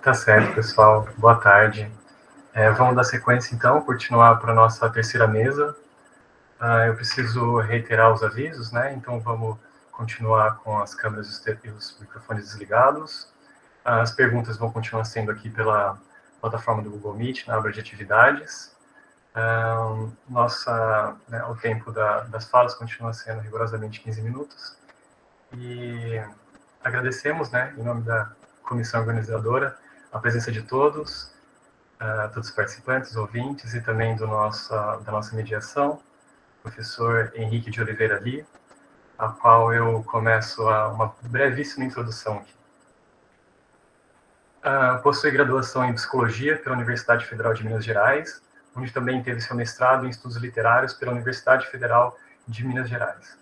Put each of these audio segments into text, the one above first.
Tá certo, pessoal. Boa tarde. Vamos dar sequência, então, continuar para a nossa terceira mesa. Eu preciso reiterar os avisos, né? Então, vamos continuar com as câmeras e os microfones desligados. As perguntas vão continuar sendo aqui pela plataforma do Google Meet, na aba de atividades. O tempo das falas continua sendo rigorosamente 15 minutos. E agradecemos, né, em nome da comissão organizadora, a presença de todos os participantes, ouvintes e também da nossa mediação, professor Henrique de Oliveira Lee, a qual eu começo uma brevíssima introdução aqui. Possui graduação em Psicologia pela Universidade Federal de Minas Gerais, onde também teve seu mestrado em Estudos Literários pela Universidade Federal de Minas Gerais.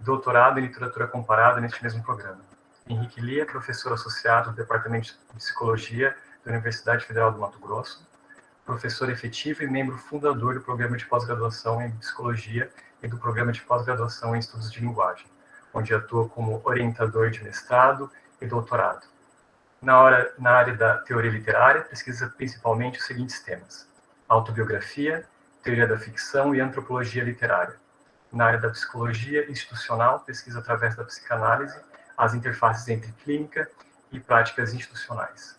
Doutorado em Literatura Comparada neste mesmo programa. Henrique Lee é professor associado do Departamento de Psicologia da Universidade Federal do Mato Grosso, professor efetivo e membro fundador do Programa de Pós-Graduação em Psicologia e do Programa de Pós-Graduação em Estudos de Linguagem, onde atua como orientador de mestrado e doutorado. Na área da teoria literária, pesquisa principalmente os seguintes temas: autobiografia, teoria da ficção e antropologia literária. Na área da psicologia institucional, pesquisa através da psicanálise as interfaces entre clínica e práticas institucionais.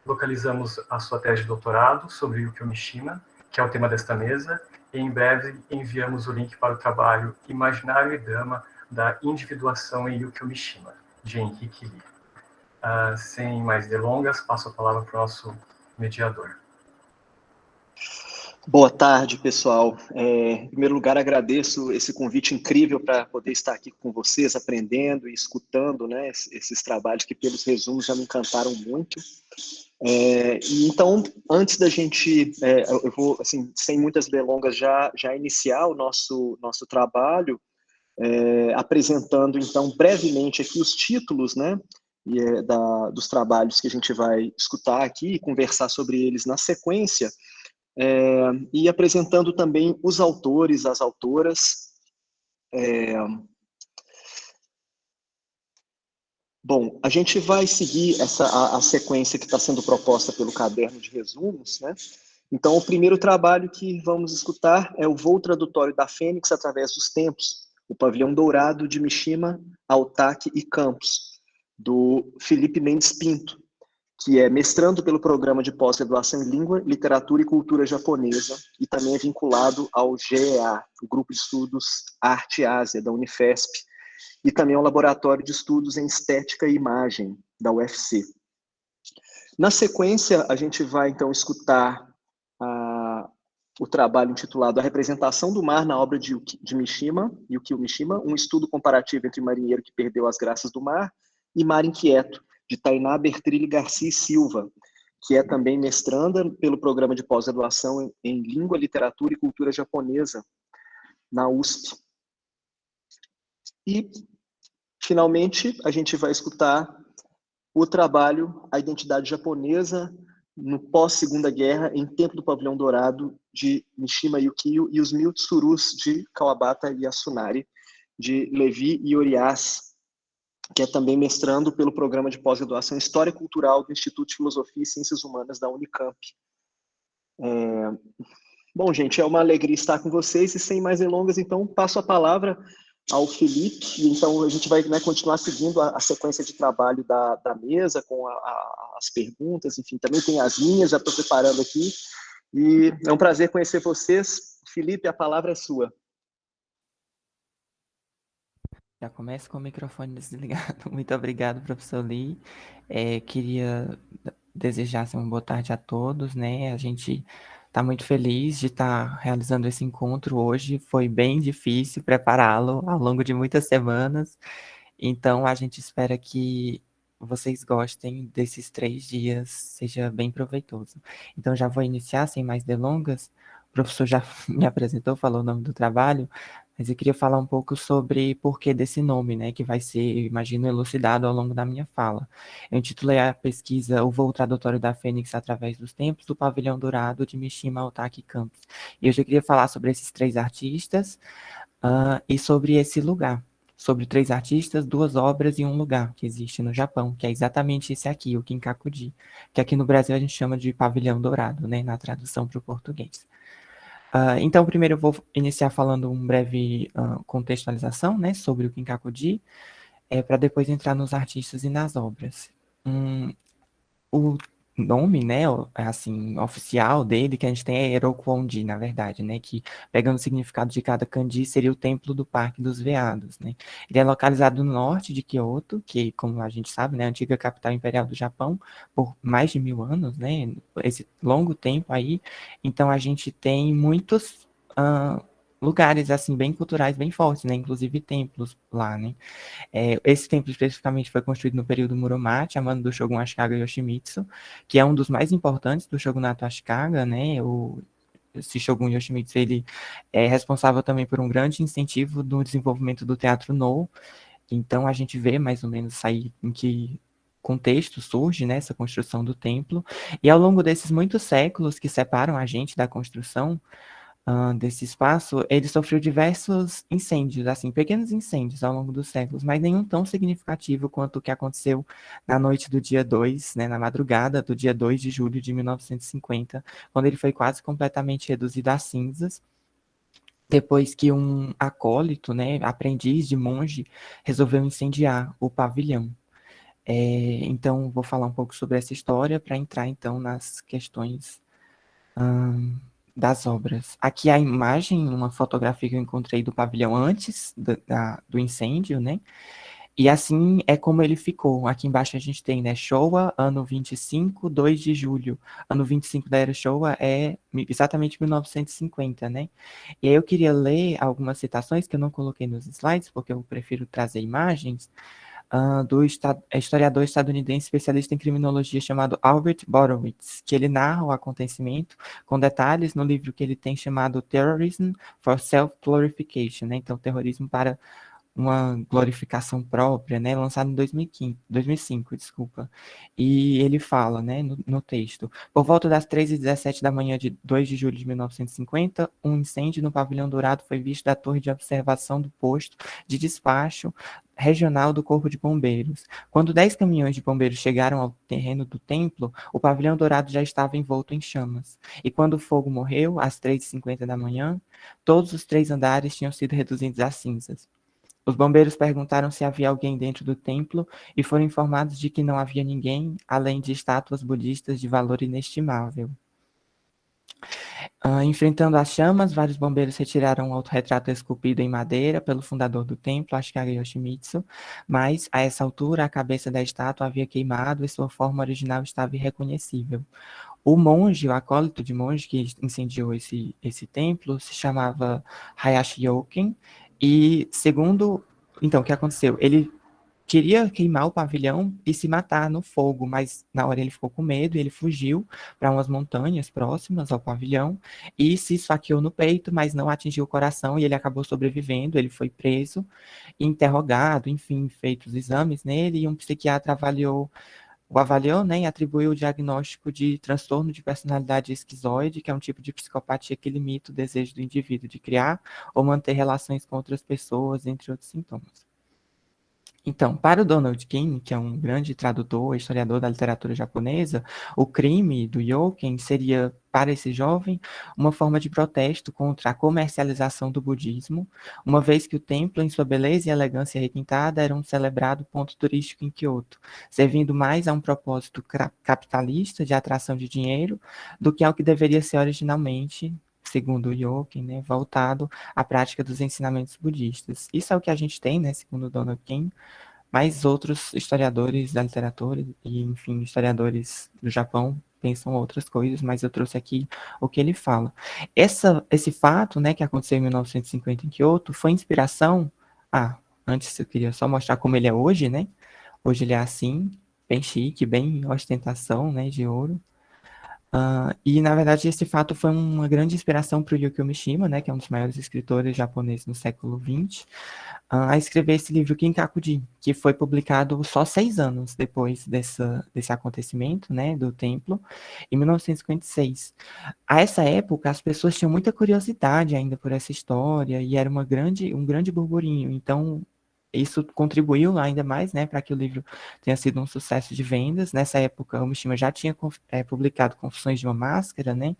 Localizamos a sua tese de doutorado sobre Yukio Mishima, que é o tema desta mesa, e em breve enviamos o link para o trabalho Imaginário e Drama da Individuação em Yukio Mishima, de Henrique Lee. Sem mais delongas, passo a palavra para o nosso mediador. Boa tarde, pessoal. Em primeiro lugar, agradeço esse convite incrível para poder estar aqui com vocês, aprendendo e escutando, né, esses trabalhos que, pelos resumos, já me encantaram muito. Então, antes da gente, eu vou, assim, sem muitas delongas, já iniciar o nosso trabalho, apresentando, então, brevemente aqui os títulos, né, dos trabalhos que a gente vai escutar aqui e conversar sobre eles na sequência, e apresentando também os autores, as autoras. Bom, a gente vai seguir a sequência que está sendo proposta pelo caderno de resumos, né? Então, o primeiro trabalho que vamos escutar é o Voo Tradutório da Fênix através dos Tempos, o Pavilhão Dourado de Mishima, Altaki e Campos, do Felipe Mendes Pinto, que é mestrando pelo Programa de Pós-Graduação em Língua, Literatura e Cultura Japonesa, e também é vinculado ao GEA, o Grupo de Estudos Arte Ásia, da Unifesp, e também ao Laboratório de Estudos em Estética e Imagem, da UFC. Na sequência, a gente vai, então, escutar o trabalho intitulado A Representação do Mar na obra de Yukio Mishima, um estudo comparativo entre marinheiro que perdeu as graças do mar e Mar Inquieto, de Tainá Bertrilli Garcia e Silva, que é também mestranda pelo Programa de Pós-Graduação em Língua, Literatura e Cultura Japonesa, na USP. E, finalmente, a gente vai escutar o trabalho A Identidade Japonesa no pós-Segunda Guerra, em Tempo do Pavilhão Dourado, de Mishima Yukio, e os Mil Tsurus, de Kawabata Yasunari, de Levi Iorias, que é também mestrando pelo Programa de Pós-Graduação em História Cultural do Instituto de Filosofia e Ciências Humanas da Unicamp. Bom, gente, é uma alegria estar com vocês, e sem mais delongas, então, passo a palavra ao Felipe, e então a gente vai, né, continuar seguindo a sequência de trabalho da mesa, com as perguntas, enfim, também tem as minhas, já estou preparando aqui, e é um prazer conhecer vocês. Felipe, a palavra é sua. Já começo com o microfone desligado. Muito obrigado, professor Lee. Queria desejar uma boa tarde a todos, né? A gente está muito feliz de estar realizando esse encontro hoje. Foi bem difícil prepará-lo ao longo de muitas semanas. Então, a gente espera que vocês gostem desses 3 dias, seja bem proveitoso. Então, já vou iniciar sem mais delongas. O professor já me apresentou, falou o nome do trabalho, mas eu queria falar um pouco sobre por que desse nome, né, que vai ser, eu imagino, elucidado ao longo da minha fala. Eu intitulei a pesquisa O Voo Tradutório da Fênix através dos Tempos do Pavilhão Dourado de Mishima Altaki Campos. E hoje eu queria falar sobre esses 3 artistas e sobre esse lugar, sobre 3 artistas, 2 obras e um lugar que existe no Japão, que é exatamente esse aqui, o Kinkakuji, que aqui no Brasil a gente chama de pavilhão dourado, né, na tradução para o português. Então, primeiro eu vou iniciar falando uma breve contextualização, né, sobre o Kinkakuji, para depois entrar nos artistas e nas obras. O nome, né, assim, oficial dele, que a gente tem é Erokwon-ji, na verdade, né, que pegando o significado de cada kanji seria o Templo do Parque dos Veados, né. Ele é localizado no norte de Kyoto, que, como a gente sabe, né, a antiga capital imperial do Japão, por mais de 1000 anos, né, esse longo tempo aí. Então a gente tem muitos lugares, assim, bem culturais, bem fortes, né, inclusive templos lá, né. Esse templo especificamente foi construído no período Muromachi, a mando do Shogun Ashikaga Yoshimitsu, que é um dos mais importantes do Shogunato Ashikaga, né? Esse Shogun Yoshimitsu, ele é responsável também por um grande incentivo no desenvolvimento do teatro Noh. Então a gente vê mais ou menos aí em que contexto surge, né, essa construção do templo. E ao longo desses muitos séculos que separam a gente da construção desse espaço, ele sofreu diversos incêndios, assim, pequenos incêndios ao longo dos séculos, mas nenhum tão significativo quanto o que aconteceu na noite do dia 2, né, na madrugada do dia 2 de julho de 1950, quando ele foi quase completamente reduzido a cinzas, depois que um acólito, né, aprendiz de monge, resolveu incendiar o pavilhão. Então, vou falar um pouco sobre essa história para entrar, então, nas questões das obras. Aqui a imagem, uma fotografia que eu encontrei do pavilhão antes do incêndio, né? E assim é como ele ficou. Aqui embaixo a gente tem, né, Showa, ano 25, 2 de julho. Ano 25 da era Showa é exatamente 1950, né? E aí eu queria ler algumas citações que eu não coloquei nos slides, porque eu prefiro trazer imagens, do historiador estadunidense especialista em criminologia chamado Albert Borowitz, que ele narra o acontecimento com detalhes no livro que ele tem chamado Terrorism for Self-Glorification, né? Então, terrorismo para uma glorificação própria, né, lançado em 2005, desculpa. E ele fala, né, no texto, por volta das 3h17 da manhã de 2 de julho de 1950, um incêndio no pavilhão dourado foi visto da torre de observação do posto de despacho regional do Corpo de Bombeiros. Quando 10 caminhões de bombeiros chegaram ao terreno do templo, o pavilhão dourado já estava envolto em chamas. E quando o fogo morreu, às 3h50 da manhã, todos os 3 andares tinham sido reduzidos a cinzas. Os bombeiros perguntaram se havia alguém dentro do templo e foram informados de que não havia ninguém, além de estátuas budistas de valor inestimável. Enfrentando as chamas, vários bombeiros retiraram um autorretrato esculpido em madeira pelo fundador do templo, Ashikaga Yoshimitsu, mas, a essa altura, a cabeça da estátua havia queimado e sua forma original estava irreconhecível. O monge, o acólito de monge que incendiou esse templo, se chamava Hayashi Yoken, e segundo... Então, o que aconteceu? Ele queria queimar o pavilhão e se matar no fogo, mas na hora ele ficou com medo e ele fugiu para umas montanhas próximas ao pavilhão e se esfaqueou no peito, mas não atingiu o coração e ele acabou sobrevivendo. Ele foi preso, interrogado, enfim, feitos exames nele e um psiquiatra o avaliou, né, e atribuiu o diagnóstico de transtorno de personalidade esquizoide, que é um tipo de psicopatia que limita o desejo do indivíduo de criar ou manter relações com outras pessoas, entre outros sintomas. Então, para o Donald King, que é um grande tradutor, historiador da literatura japonesa, o crime do Yoken seria, para esse jovem, uma forma de protesto contra a comercialização do budismo, uma vez que o templo, em sua beleza e elegância requintada, era um celebrado ponto turístico em Kyoto, servindo mais a um propósito capitalista de atração de dinheiro do que ao que deveria ser originalmente, segundo o Yoken, né, voltado à prática dos ensinamentos budistas. Isso é o que a gente tem, né, segundo o Donald King, mas outros historiadores da literatura e, enfim, historiadores do Japão pensam outras coisas, mas eu trouxe aqui o que ele fala. Esse fato, né, que aconteceu em 1950 em Kyoto, foi inspiração... antes eu queria só mostrar como ele é hoje, né? Hoje ele é assim, bem chique, bem ostentação, né, de ouro. E, na verdade, esse fato foi uma grande inspiração para o Yukio Mishima, né, que é um dos maiores escritores japoneses no século XX, a escrever esse livro Kinkakuji, que foi publicado só 6 anos depois desse acontecimento, né, do templo, em 1956. A essa época, as pessoas tinham muita curiosidade ainda por essa história, e era um grande burburinho. Então, isso contribuiu ainda mais, né, para que o livro tenha sido um sucesso de vendas. Nessa época, o Mishima já tinha publicado Confissões de uma Máscara, né,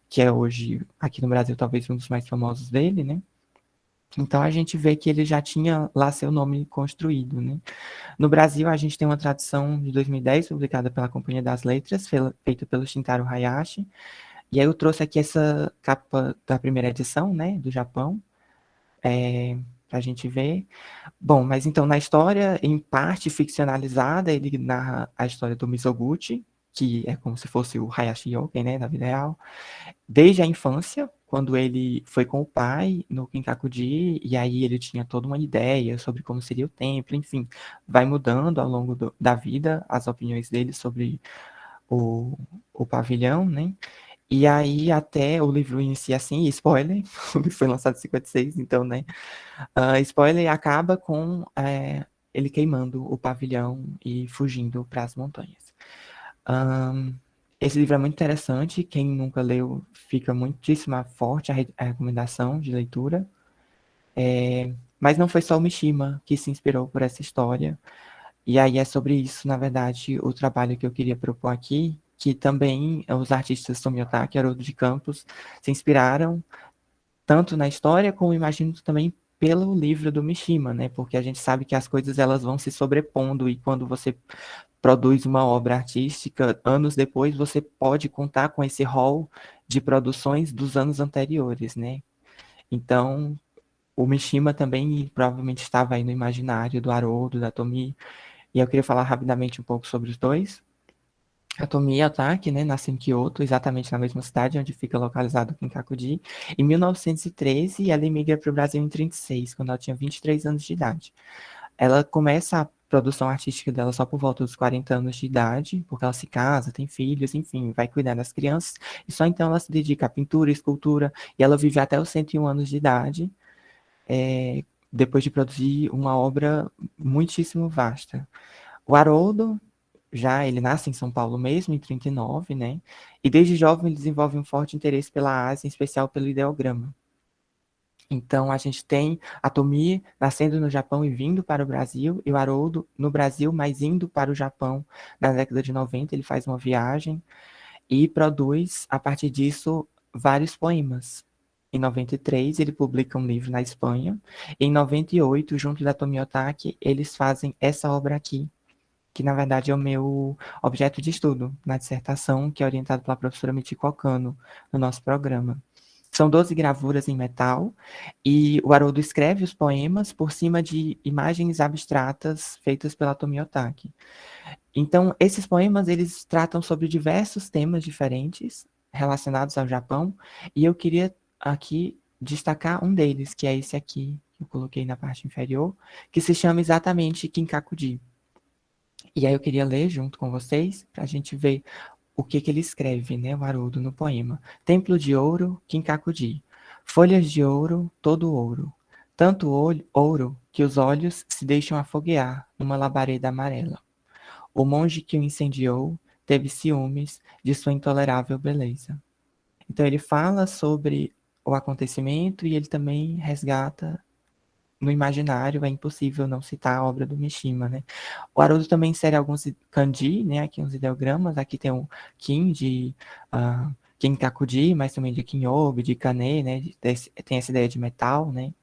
que é hoje, aqui no Brasil, talvez um dos mais famosos dele, né. Então, a gente vê que ele já tinha lá seu nome construído, né. No Brasil, a gente tem uma tradução de 2010, publicada pela Companhia das Letras, feita pelo Shintaro Hayashi. E aí eu trouxe aqui essa capa da primeira edição, né, do Japão, para a gente ver. Bom, mas então na história, em parte ficcionalizada, ele narra a história do Mizoguchi, que é como se fosse o Hayashi Yoken, né, da vida real, desde a infância, quando ele foi com o pai no Kinkakuji, e aí ele tinha toda uma ideia sobre como seria o templo, enfim, vai mudando ao longo da vida as opiniões dele sobre o pavilhão, né? E aí até o livro inicia assim, spoiler, o livro foi lançado em 56, então, né? Spoiler acaba com ele queimando o pavilhão e fugindo para as montanhas. Esse livro é muito interessante, quem nunca leu, fica muitíssimo forte a recomendação de leitura. Mas não foi só o Mishima que se inspirou por essa história. E aí é sobre isso, na verdade, o trabalho que eu queria propor aqui, que também os artistas Tomiotaki e Haroldo de Campos se inspiraram tanto na história, como imagino também pelo livro do Mishima, né? Porque a gente sabe que as coisas elas vão se sobrepondo e quando você produz uma obra artística, anos depois você pode contar com esse rol de produções dos anos anteriores, né? Então, o Mishima também provavelmente estava aí no imaginário do Haroldo, da Tomi, e eu queria falar rapidamente um pouco sobre os dois. A Tomi Otaki, né, nasce em Kyoto, exatamente na mesma cidade onde fica localizado o Kinkakuji. Em 1913, ela emigra para o Brasil em 36, quando ela tinha 23 anos de idade. Ela começa a produção artística dela só por volta dos 40 anos de idade, porque ela se casa, tem filhos, enfim, vai cuidar das crianças, e só então ela se dedica à pintura, escultura, e ela vive até os 101 anos de idade, depois de produzir uma obra muitíssimo vasta. O Haroldo, já ele nasce em São Paulo mesmo, em 39, né? E desde jovem ele desenvolve um forte interesse pela Ásia, em especial pelo ideograma. Então, a gente tem a Tomi nascendo no Japão e vindo para o Brasil, e o Haroldo no Brasil, mas indo para o Japão na década de 90, ele faz uma viagem e produz, a partir disso, vários poemas. Em 93, ele publica um livro na Espanha. Em 98, junto da Tomi Otaki, eles fazem essa obra aqui, que na verdade é o meu objeto de estudo na dissertação, que é orientado pela professora Michiko Okano no nosso programa. São 12 gravuras em metal, e o Haroldo escreve os poemas por cima de imagens abstratas feitas pela Tomi Otaki. Então, esses poemas, eles tratam sobre diversos temas diferentes relacionados ao Japão, e eu queria aqui destacar um deles, que é esse aqui, que eu coloquei na parte inferior, que se chama exatamente Kinkakuji. E aí eu queria ler junto com vocês, para a gente ver o que ele escreve, né, o Haroldo, no poema. Templo de ouro, Kinkakuji. Folhas de ouro, todo ouro. Tanto ouro que os olhos se deixam afoguear numa labareda amarela. O monge que o incendiou teve ciúmes de sua intolerável beleza. Então ele fala sobre o acontecimento e ele também resgata no imaginário, é impossível não citar a obra do Mishima, né? O Haroldo também insere alguns kanji, né? Aqui uns ideogramas, aqui tem um kin de Kinkakuji, mas também de Kinyobi, de Kane, né? Tem essa ideia de metal, né?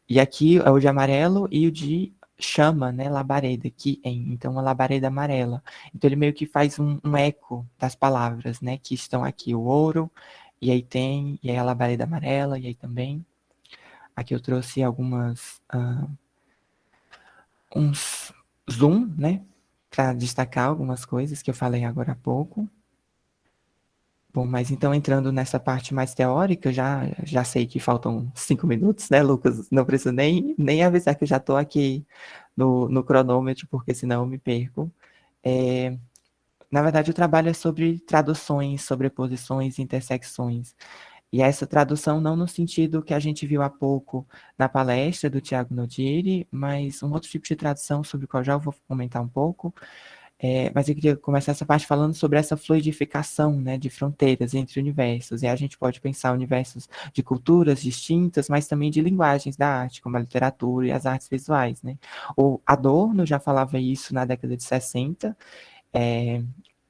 E aqui é o de amarelo e o de chama, né? Labareda, então uma labareda amarela. Então ele meio que faz um eco das palavras, né? Que estão aqui, o ouro, e aí a labareda amarela, e aí também. Aqui eu trouxe uns zoom, né, para destacar algumas coisas que eu falei agora há pouco. Bom, mas então entrando nessa parte mais teórica, já sei que faltam 5 minutos, né, Lucas? Não preciso nem avisar que eu já estou aqui no cronômetro, porque senão eu me perco. Na verdade, o trabalho é sobre traduções, sobreposições, intersecções. E essa tradução não no sentido que a gente viu há pouco na palestra do Tiago Nodiri, mas um outro tipo de tradução sobre o qual já vou comentar um pouco, Mas eu queria começar essa parte falando sobre essa fluidificação, né, de fronteiras entre universos. E a gente pode pensar universos de culturas distintas, mas também de linguagens da arte, como a literatura e as artes visuais, né? O Adorno já falava isso na década de 60.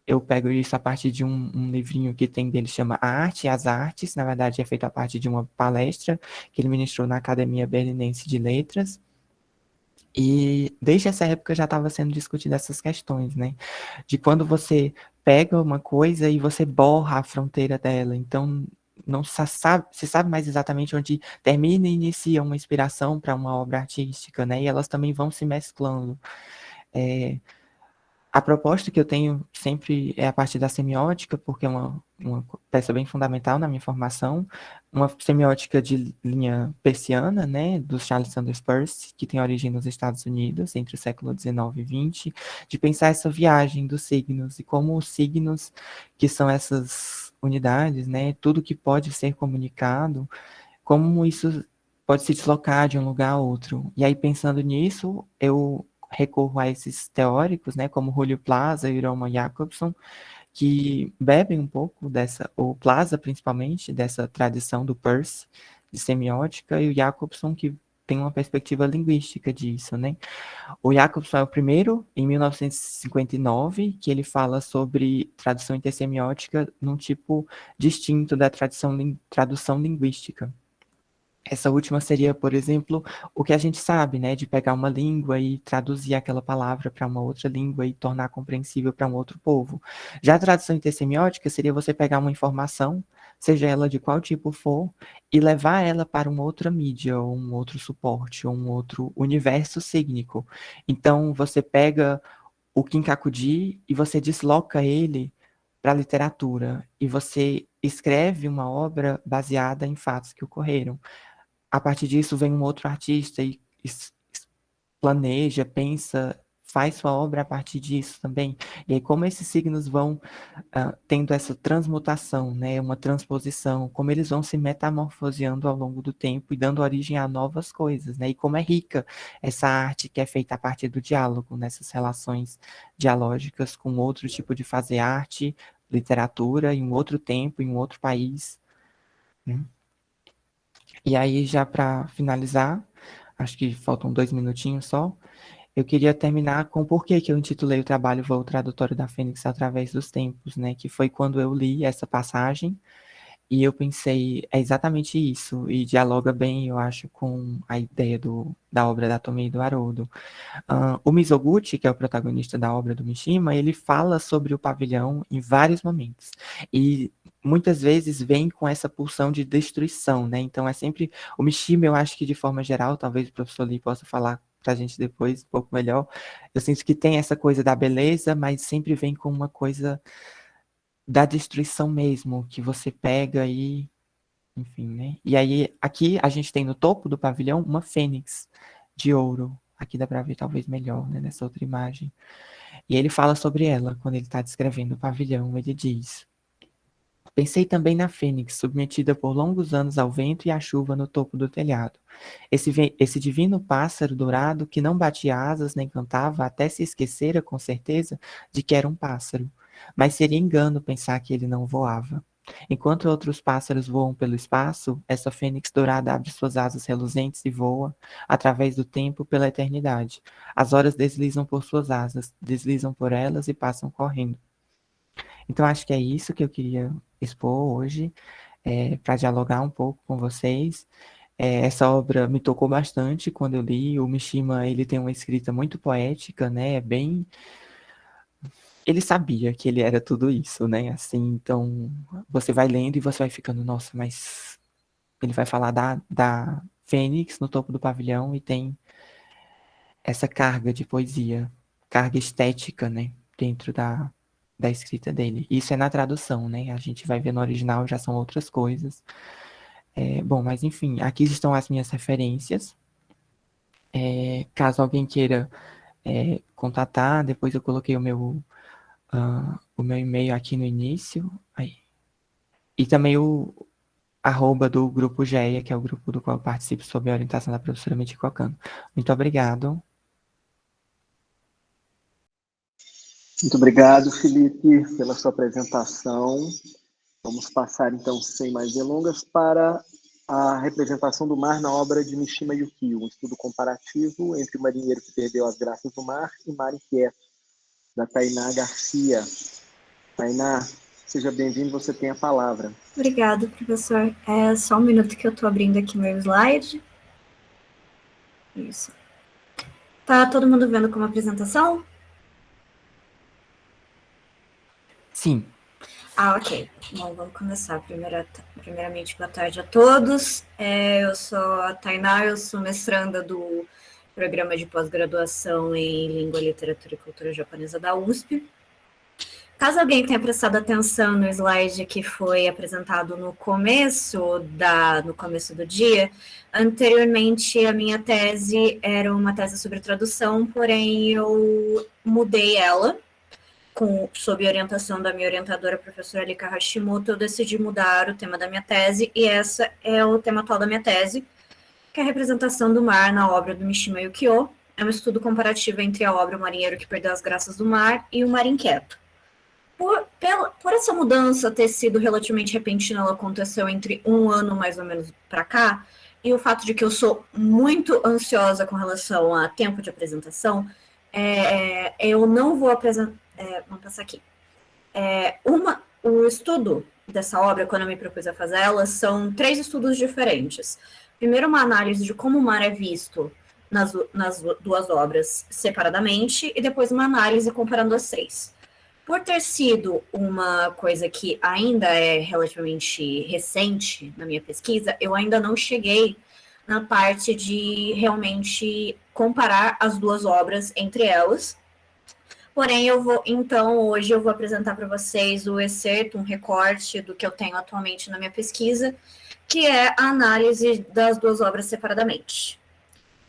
Eu pego isso a partir de um livrinho que tem dele, chama A Arte e as Artes. Na verdade, é feito a partir de uma palestra que ele ministrou na Academia Berlinense de Letras. E desde essa época já estava sendo discutida essas questões, né? De quando você pega uma coisa e você borra a fronteira dela. Então, não se sabe mais exatamente onde termina e inicia uma inspiração para uma obra artística, né? E elas também vão se mesclando. A proposta que eu tenho sempre é a partir da semiótica, porque é uma peça bem fundamental na minha formação, uma semiótica de linha persiana, né, do Charles Sanders Peirce, que tem origem nos Estados Unidos, entre o século XIX e XX, de pensar essa viagem dos signos e como os signos, que são essas unidades, né, tudo que pode ser comunicado, como isso pode se deslocar de um lugar a outro. E aí, pensando nisso, eu recorro a esses teóricos, né, como Julio Plaza e Roman Jakobson, que bebem um pouco dessa, o Plaza principalmente, dessa tradição do Peirce, de semiótica, e o Jakobson, que tem uma perspectiva linguística disso, né? O Jakobson é o primeiro, em 1959, que ele fala sobre tradução intersemiótica num tipo distinto da tradução linguística. Essa última seria, por exemplo, o que a gente sabe, né, de pegar uma língua e traduzir aquela palavra para uma outra língua e tornar compreensível para um outro povo. Já a tradução intersemiótica seria você pegar uma informação, seja ela de qual tipo for, e levar ela para uma outra mídia, ou um outro suporte, ou um outro universo sígnico. Então, você pega o Kinkakuji e você desloca ele para a literatura, e você escreve uma obra baseada em fatos que ocorreram. A partir disso vem um outro artista e planeja, pensa, faz sua obra a partir disso também. E aí como esses signos vão tendo essa transmutação, né, uma transposição, como eles vão se metamorfoseando ao longo do tempo e dando origem a novas coisas, né, e como é rica essa arte que é feita a partir do diálogo, nessas relações dialógicas com outro tipo de fazer arte, literatura, em um outro tempo, em um outro país, né? E aí, já para finalizar, acho que faltam 2 minutinhos só, eu queria terminar com por que eu intitulei o trabalho Voo Tradutório da Fênix através dos tempos, né? Que foi quando eu li essa passagem e eu pensei, é exatamente isso, e dialoga bem, eu acho, com a ideia da obra da Tomei e do Haroldo. O Mizoguchi, que é o protagonista da obra do Mishima, ele fala sobre o pavilhão em vários momentos. E muitas vezes vem com essa pulsão de destruição, né? Então é sempre... O Mishima, eu acho que de forma geral, talvez o professor Lee possa falar para a gente depois um pouco melhor, eu sinto que tem essa coisa da beleza, mas sempre vem com uma coisa da destruição mesmo, que você pega e... Enfim, né? E aí, aqui a gente tem no topo do pavilhão uma fênix de ouro. Aqui dá para ver talvez melhor, né, nessa outra imagem. E ele fala sobre ela, quando ele está descrevendo o pavilhão, ele diz: pensei também na fênix, submetida por longos anos ao vento e à chuva no topo do telhado. Esse divino pássaro dourado que não batia asas nem cantava, até se esquecera com certeza de que era um pássaro. Mas seria engano pensar que ele não voava. Enquanto outros pássaros voam pelo espaço, essa fênix dourada abre suas asas reluzentes e voa, através do tempo, pela eternidade. As horas deslizam por suas asas, deslizam por elas e passam correndo. Então, acho que é isso que eu queria expor hoje, para dialogar um pouco com vocês. Essa obra me tocou bastante quando eu li. O Mishima, ele tem uma escrita muito poética, né? Bem... Ele sabia que ele era tudo isso, né? Assim, então, você vai lendo e você vai ficando, nossa, mas ele vai falar da Fênix no topo do pavilhão e tem essa carga de poesia, carga estética, né? Dentro da escrita dele. Isso é na tradução, né? A gente vai ver no original, já são outras coisas. Bom, mas enfim, aqui estão as minhas referências. Caso alguém queira contatar, depois eu coloquei o meu e-mail aqui no início. Aí. E também o arroba do grupo GEA, que é o grupo do qual eu participo sob a orientação da professora Michiko Cano. Muito obrigado. Muito obrigado, Felipe, pela sua apresentação. Vamos passar, então, sem mais delongas, para a representação do mar na obra de Mishima Yukio, um estudo comparativo entre o marinheiro que perdeu as graças do mar e Mar Inquieto, da Tainá Garcia. Tainá, seja bem-vindo, você tem a palavra. Obrigado, professor. É só um minuto que eu estou abrindo aqui meu slide. Isso. Tá todo mundo vendo como apresentação? Sim. Ok. Bom, vamos começar. Primeiramente, boa tarde a todos. Eu sou a Tainá, eu sou mestranda do Programa de Pós-Graduação em Língua, Literatura e Cultura Japonesa da USP. Caso alguém tenha prestado atenção no slide que foi apresentado no começo do dia, anteriormente a minha tese era uma tese sobre tradução, porém eu mudei ela, sob orientação da minha orientadora, a professora Rika Hashimoto, eu decidi mudar o tema da minha tese, e esse é o tema atual da minha tese, que é a representação do mar na obra do Mishima Yukio. É um estudo comparativo entre a obra O Marinheiro que Perdeu as Graças do Mar e O Mar Inquieto. Por essa mudança ter sido relativamente repentina, ela aconteceu entre um ano mais ou menos para cá, e o fato de que eu sou muito ansiosa com relação a tempo de apresentação, eu não vou apresentar. Vamos passar aqui. O estudo dessa obra, quando eu me propus a fazer ela, são 3 estudos diferentes. Primeiro, uma análise de como o mar é visto nas 2 obras separadamente, e depois uma análise comparando as 3. Por ter sido uma coisa que ainda é relativamente recente na minha pesquisa, eu ainda não cheguei na parte de realmente comparar as 2 obras entre elas. Porém, hoje eu vou apresentar para vocês o excerto, um recorte do que eu tenho atualmente na minha pesquisa, que é a análise das 2 obras separadamente.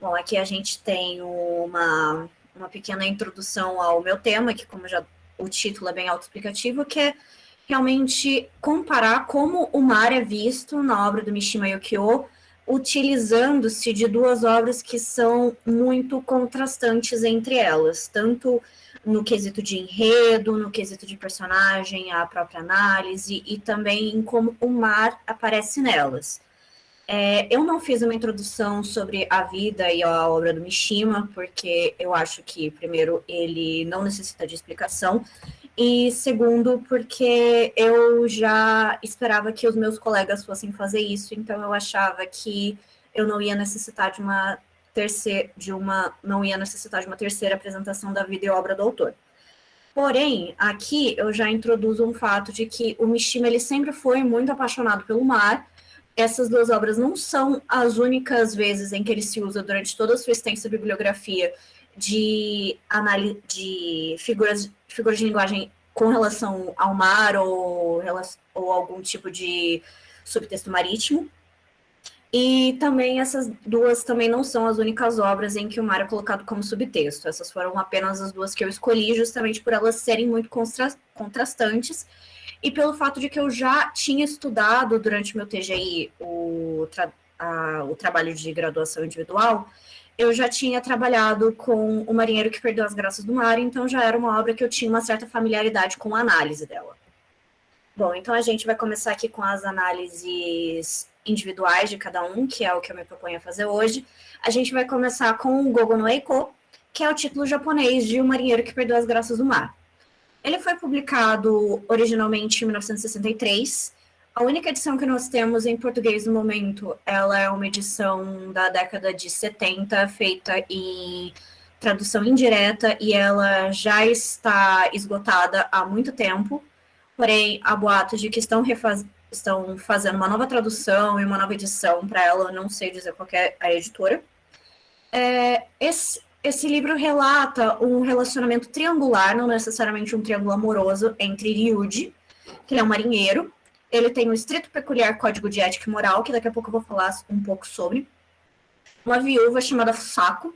Bom, aqui a gente tem uma pequena introdução ao meu tema, que como já o título é bem autoexplicativo, que é realmente comparar como o mar é visto na obra do Mishima Yukio, utilizando-se de 2 obras que são muito contrastantes entre elas, tanto no quesito de enredo, no quesito de personagem, a própria análise, e também em como o mar aparece nelas. Eu não fiz uma introdução sobre a vida e a obra do Mishima, porque eu acho que, primeiro, ele não necessita de explicação, e segundo, porque eu já esperava que os meus colegas fossem fazer isso, então eu achava que eu não ia necessitar de uma terceira apresentação da vida e obra do autor. Porém, aqui eu já introduzo um fato de que o Mishima ele sempre foi muito apaixonado pelo mar. Essas 2 obras não são as únicas vezes em que ele se usa durante toda a sua extensa bibliografia de figuras de linguagem com relação ao mar ou algum tipo de subtexto marítimo. E também essas 2 também não são as únicas obras em que o mar é colocado como subtexto. Essas foram apenas as 2 que eu escolhi, justamente por elas serem muito contrastantes, e pelo fato de que eu já tinha estudado durante o meu TGI o trabalho de graduação individual, eu já tinha trabalhado com O Marinheiro que Perdeu as Graças do Mar, então já era uma obra que eu tinha uma certa familiaridade com a análise dela. Bom, então a gente vai começar aqui com as análises individuais de cada um, que é o que eu me proponho a fazer hoje. A gente vai começar com o Gogo no Eiko, que é o título japonês de O Marinheiro que Perdeu as Graças do Mar. Ele foi publicado originalmente em 1963. A única edição que nós temos em português no momento, ela é uma edição da década de 70, feita em tradução indireta, e ela já está esgotada há muito tempo. Porém, há boatos de que estão fazendo uma nova tradução e uma nova edição para ela, eu não sei dizer qual é a editora. Esse livro relata um relacionamento triangular, não necessariamente um triângulo amoroso, entre Ryuji, que ele é um marinheiro, ele tem um estrito peculiar código de ética e moral, que daqui a pouco eu vou falar um pouco sobre, uma viúva chamada Fusako,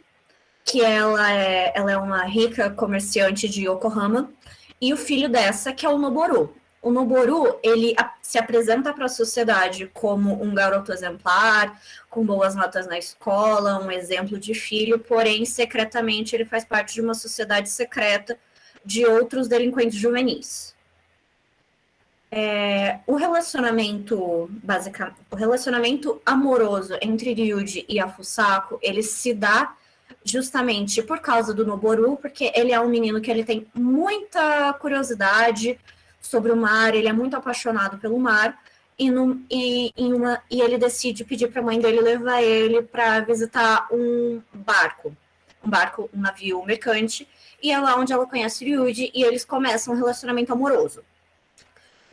que ela é uma rica comerciante de Yokohama, e o filho dessa, que é o Noboru. O Noboru, ele se apresenta para a sociedade como um garoto exemplar, com boas notas na escola, um exemplo de filho, porém, secretamente, ele faz parte de uma sociedade secreta de outros delinquentes juvenis. O relacionamento amoroso entre Ryuji e a Fusako, ele se dá justamente por causa do Noboru, porque ele é um menino que ele tem muita curiosidade sobre o mar, ele é muito apaixonado pelo mar, e ele decide pedir para a mãe dele levar ele para visitar um navio mercante, e é lá onde ela conhece Ryuji, e eles começam um relacionamento amoroso.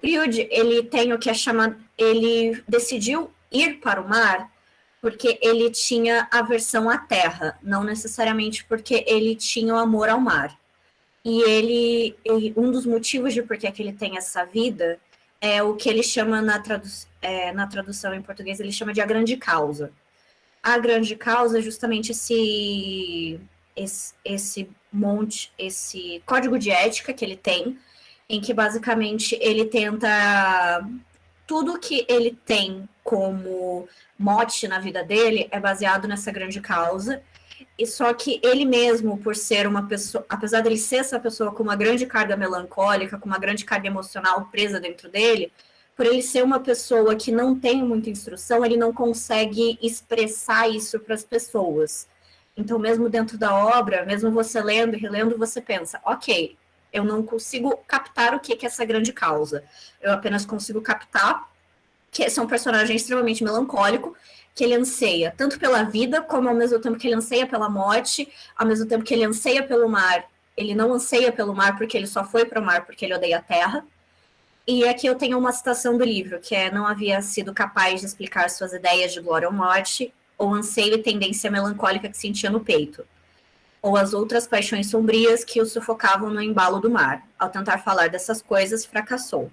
Ryuji, ele tem o que é chamado, ele decidiu ir para o mar porque ele tinha aversão à terra, não necessariamente porque ele tinha o amor ao mar. E um dos motivos de por que ele tem essa vida é o que ele chama na tradução em português, ele chama de a grande causa. A grande causa é justamente esse código de ética que ele tem, em que basicamente ele tenta, tudo que ele tem como mote na vida dele é baseado nessa grande causa, e só que ele mesmo, por ser uma pessoa, apesar dele ser essa pessoa com uma grande carga melancólica, com uma grande carga emocional presa dentro dele, por ele ser uma pessoa que não tem muita instrução, ele não consegue expressar isso para as pessoas. Então, mesmo dentro da obra, mesmo você lendo e relendo, você pensa, ok, eu não consigo captar o que é essa grande causa. Eu apenas consigo captar que esse é um personagem extremamente melancólico, que ele anseia tanto pela vida, como ao mesmo tempo que ele anseia pela morte, ao mesmo tempo que ele anseia pelo mar. Ele não anseia pelo mar porque ele só foi para o mar porque ele odeia a terra. E aqui eu tenho uma citação do livro, que é: não havia sido capaz de explicar suas ideias de glória ou morte, ou anseio e tendência melancólica que sentia no peito, ou as outras paixões sombrias que o sufocavam no embalo do mar. Ao tentar falar dessas coisas, fracassou.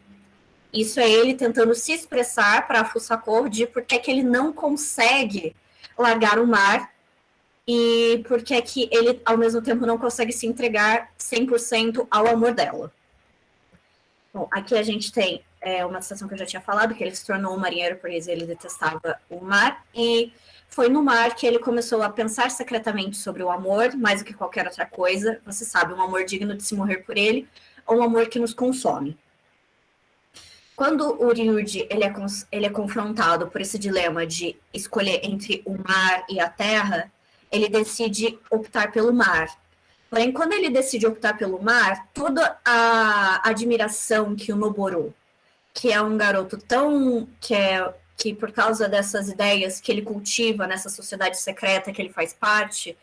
Isso é ele tentando se expressar para a Fusako de por que ele não consegue largar o mar e por que ele, ao mesmo tempo, não consegue se entregar 100% ao amor dela. Bom, aqui a gente tem uma situação que eu já tinha falado, que ele se tornou um marinheiro porque ele detestava o mar, e foi no mar que ele começou a pensar secretamente sobre o amor, mais do que qualquer outra coisa. Você sabe, um amor digno de se morrer por ele, ou um amor que nos consome. Quando o Ryuji ele é confrontado por esse dilema de escolher entre o mar e a terra, ele decide optar pelo mar. Porém, quando ele decide optar pelo mar, toda a admiração que o Noboru, que é um garoto que por causa dessas ideias que ele cultiva nessa sociedade secreta que ele faz parte,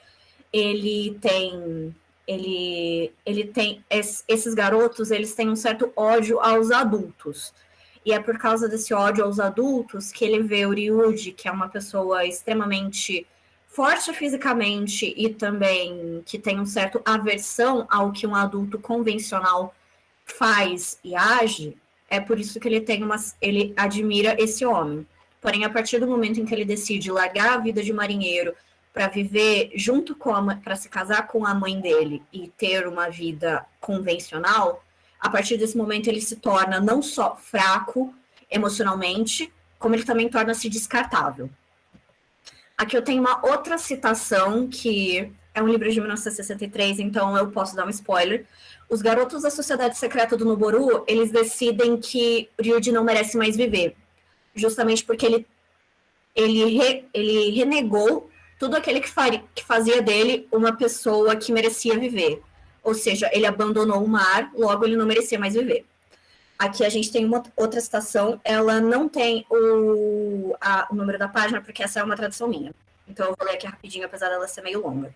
esses garotos, eles têm um certo ódio aos adultos. E é por causa desse ódio aos adultos que ele vê o Ryuji, que é uma pessoa extremamente forte fisicamente e também que tem um certo aversão ao que um adulto convencional faz e age. É por isso que ele admira esse homem. Porém, a partir do momento em que ele decide largar a vida de marinheiro para viver junto para se casar com a mãe dele e ter uma vida convencional, a partir desse momento ele se torna não só fraco emocionalmente, como ele também torna-se descartável. Aqui eu tenho uma outra citação, que é um livro de 1963, então eu posso dar um spoiler. Os garotos da Sociedade Secreta do Noboru, eles decidem que Ryuji não merece mais viver, justamente porque ele renegou tudo aquele que fazia dele uma pessoa que merecia viver. Ou seja, ele abandonou o mar, logo ele não merecia mais viver. Aqui a gente tem uma outra citação, ela não tem o número da página, porque essa é uma tradução minha. Então eu vou ler aqui rapidinho, apesar dela ser meio longa.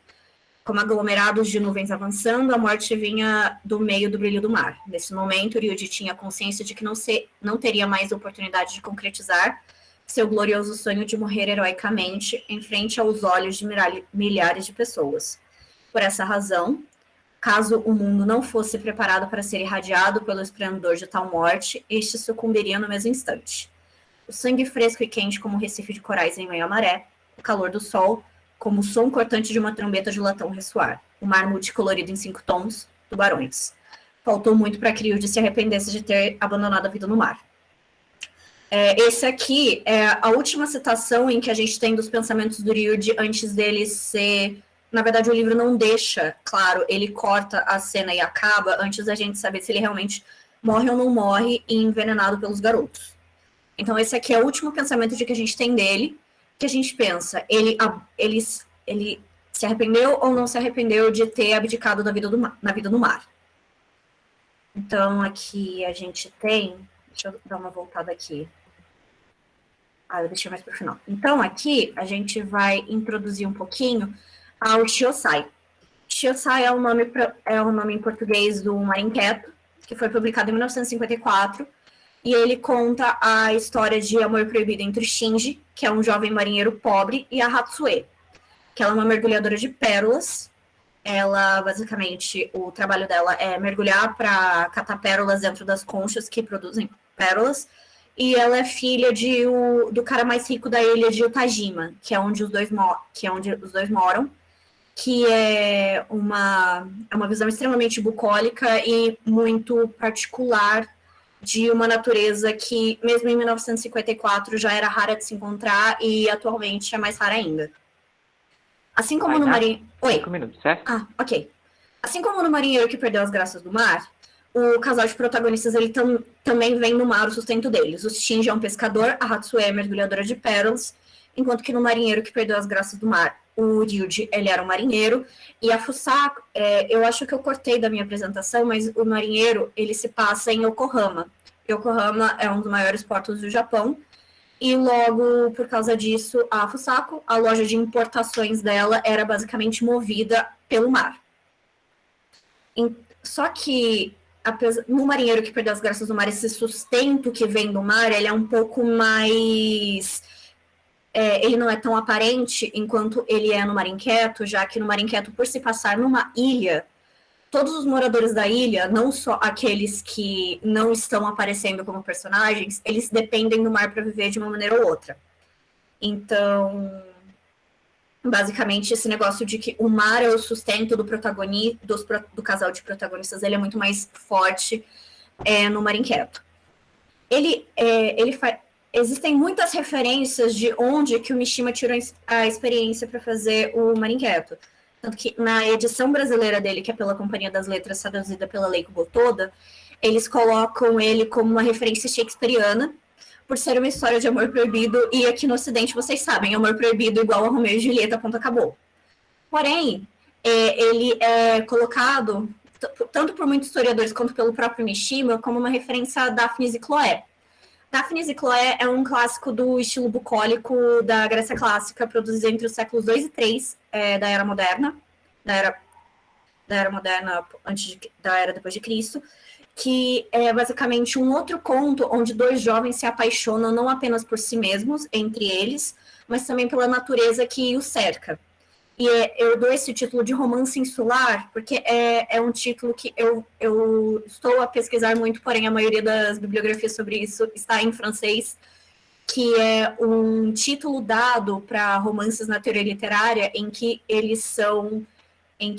Como aglomerados de nuvens avançando, a morte vinha do meio do brilho do mar. Nesse momento, Ryuji tinha consciência de que não teria mais oportunidade de concretizar seu glorioso sonho de morrer heroicamente em frente aos olhos de milhares de pessoas. Por essa razão, caso o mundo não fosse preparado para ser irradiado pelo esplendor de tal morte, este sucumbiria no mesmo instante. O sangue fresco e quente como um recife de corais em meio à maré, o calor do sol, como o som cortante de uma trombeta de latão ressoar, o mar multicolorido em 5 tons, tubarões. Faltou muito para que Ryuji se arrependesse de ter abandonado a vida no mar. Esse aqui é a última citação em que a gente tem dos pensamentos do Ryuji antes dele ser na verdade, o livro não deixa claro, ele corta a cena e acaba antes da gente saber se ele realmente morre ou não morre envenenado pelos garotos. Então, esse aqui é o último pensamento de que a gente tem dele, que a gente pensa, ele se arrependeu ou não se arrependeu de ter abdicado na vida do mar. Então, aqui a gente tem... Deixa eu dar uma voltada aqui. Eu deixei mais para o final. Então, aqui a gente vai introduzir um pouquinho ao Chiosai. Chiosai é o nome em português do Mar Inquieto, que foi publicado em 1954, e ele conta a história de amor proibido entre o Shinji, que é um jovem marinheiro pobre, e a Hatsue, que ela é uma mergulhadora de pérolas. Ela, basicamente, o trabalho dela é mergulhar para catar pérolas dentro das conchas que produzem pérolas, e ela é filha do cara mais rico da ilha de Utajima, que é onde os dois moram, que é uma visão extremamente bucólica e muito particular de uma natureza que, mesmo em 1954, já era rara de se encontrar e atualmente é mais rara ainda. Assim como no marinheiro... Oi. 5 minutos, certo? Ok. Assim como no Marinheiro que Perdeu as Graças do Mar, o casal de protagonistas ele também vem no mar o sustento deles. O Shinji é um pescador, a Hatsue é mergulhadora de pérolas, enquanto que no Marinheiro que Perdeu as Graças do Mar, o Ryuji, ele era um marinheiro, e a Fusako, eu acho que eu cortei da minha apresentação, mas o marinheiro, ele se passa em Yokohama. Yokohama é um dos maiores portos do Japão, e logo, por causa disso, a Fusako, a loja de importações dela, era basicamente movida pelo mar. Só que, no Marinheiro que Perdeu as Graças do Mar, esse sustento que vem do mar, ele é um pouco mais... ele não é tão aparente enquanto ele é no Mar Inquieto, já que no Mar Inquieto, por se passar numa ilha, todos os moradores da ilha, não só aqueles que não estão aparecendo como personagens, eles dependem do mar para viver de uma maneira ou outra. Então, basicamente, esse negócio de que o mar é o sustento do casal de protagonistas, ele é muito mais forte no Mar Inquieto. Existem muitas referências de onde que o Mishima tirou a experiência para fazer o Mar Inquieto. Tanto que na edição brasileira dele, que é pela Companhia das Letras, traduzida pela Leiko Botoda, eles colocam ele como uma referência shakespeariana, por ser uma história de amor proibido, e aqui no Ocidente, vocês sabem, amor proibido igual a Romeu e Julieta, ponto, acabou. Porém, ele é colocado, tanto por muitos historiadores quanto pelo próprio Mishima, como uma referência a Daphnis e Chloé. Daphnis e Chloé é um clássico do estilo bucólico da Grécia Clássica, produzido entre os séculos 2 e 3 da Era Moderna, da Era Moderna da Era depois de Cristo, que é basicamente um outro conto onde dois jovens se apaixonam não apenas por si mesmos, entre eles, mas também pela natureza que os cerca. E eu dou esse título de romance insular, porque é um título que eu estou a pesquisar muito, porém a maioria das bibliografias sobre isso está em francês, que é um título dado para romances na teoria literária, em que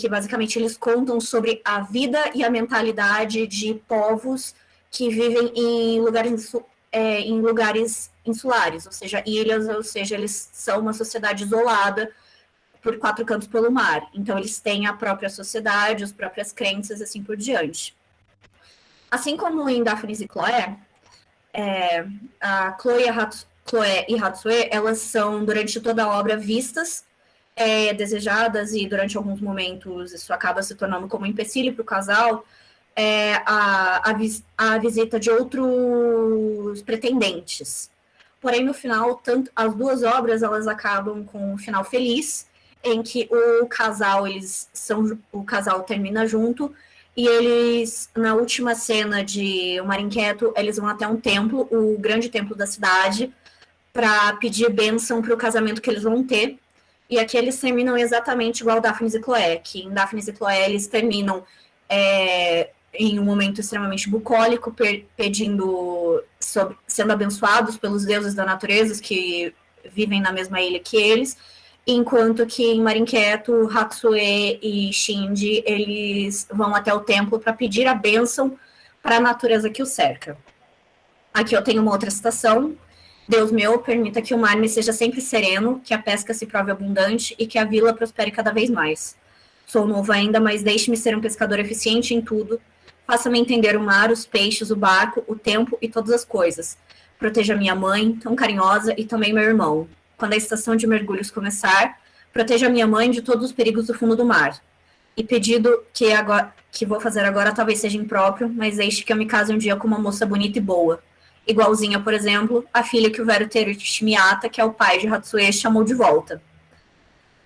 basicamente eles contam sobre a vida e a mentalidade de povos que vivem em lugares insulares, ou seja, ilhas, ou seja, eles são uma sociedade isolada por 4 cantos pelo mar. Então, eles têm a própria sociedade, as próprias crenças, assim por diante. Assim como em Daphnis e Chloé, a Chloé e Hatsue, elas são, durante toda a obra, vistas, desejadas, e durante alguns momentos isso acaba se tornando como um empecilho para o casal, a visita de outros pretendentes. Porém, no final, as duas obras elas acabam com um final feliz, em que o casal termina junto, e eles, na última cena de O Mar Inquieto, eles vão até um templo, o grande templo da cidade, para pedir bênção para o casamento que eles vão ter. E aqui eles terminam exatamente igual Daphnis e Chloé, que em Daphnis e Chloé eles terminam em um momento extremamente bucólico, sendo abençoados pelos deuses da natureza que vivem na mesma ilha que eles, enquanto que em Mar Inquieto, Hatsue e Shinji, eles vão até o templo para pedir a bênção para a natureza que o cerca. Aqui eu tenho uma outra citação Deus meu, permita que o mar me seja sempre sereno, que a pesca se prove abundante e que a vila prospere cada vez mais. Sou novo ainda, mas deixe-me ser um pescador eficiente em tudo. Faça-me entender o mar, os peixes, o barco, o tempo e todas as coisas. Proteja minha mãe, tão carinhosa, e também meu irmão. Quando a estação de mergulhos começar, proteja minha mãe de todos os perigos do fundo do mar. E pedido que vou fazer agora talvez seja impróprio, mas deixe que eu me case um dia com uma moça bonita e boa. Igualzinha, por exemplo, a filha que o Vero Teruichi Miyata, que é o pai de Hatsue, chamou de volta.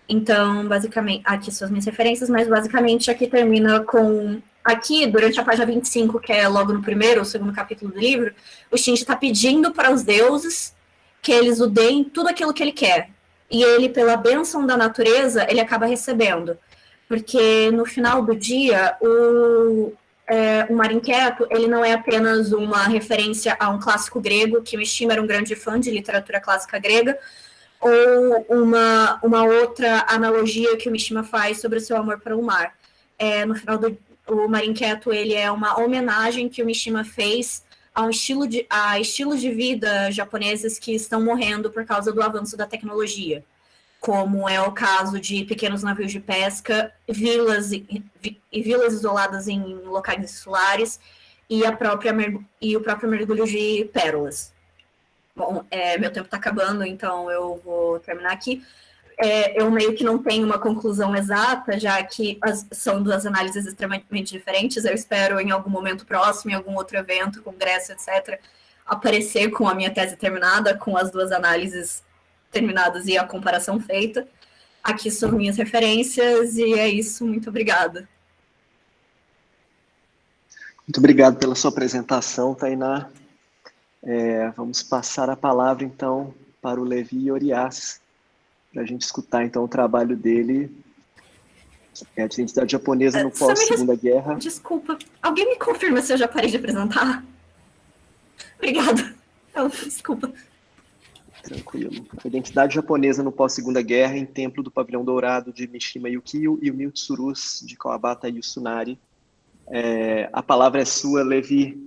Então, basicamente, aqui são as minhas referências, mas basicamente aqui termina com... Aqui, durante a página 25, que é logo no primeiro ou segundo capítulo do livro, o Shinji está pedindo para os deuses que eles o deem tudo aquilo que ele quer. E ele, pela bênção da natureza, ele acaba recebendo. Porque no final do dia, o Mar Inquieto, ele não é apenas uma referência a um clássico grego, que o Mishima era um grande fã de literatura clássica grega, ou uma outra analogia que o Mishima faz sobre o seu amor para o mar. No final o Mar Inquieto, ele é uma homenagem que o Mishima fez a estilos de vida japoneses que estão morrendo por causa do avanço da tecnologia, como é o caso de pequenos navios de pesca, vilas isoladas em locais insulares e o próprio mergulho de pérolas. Bom, meu tempo está acabando, então eu vou terminar aqui. Eu meio que não tenho uma conclusão exata, já que são duas análises extremamente diferentes. Eu espero, em algum momento próximo, em algum outro evento, congresso, etc., aparecer com a minha tese terminada, com as duas análises terminadas e a comparação feita. Aqui são minhas referências, e é isso. Muito obrigada. Muito obrigado pela sua apresentação, Tainá. Vamos passar a palavra, então, para o Levi Orias, para a gente escutar, então, o trabalho dele, a identidade japonesa no pós-Segunda Guerra. Desculpa, alguém me confirma se eu já parei de apresentar? Obrigada. Desculpa. Tranquilo. A identidade japonesa no pós-Segunda Guerra em Templo do Pavilhão Dourado de Mishima Yukio e o Mil Tsurus de Kawabata Yusunari. A palavra é sua, Levi.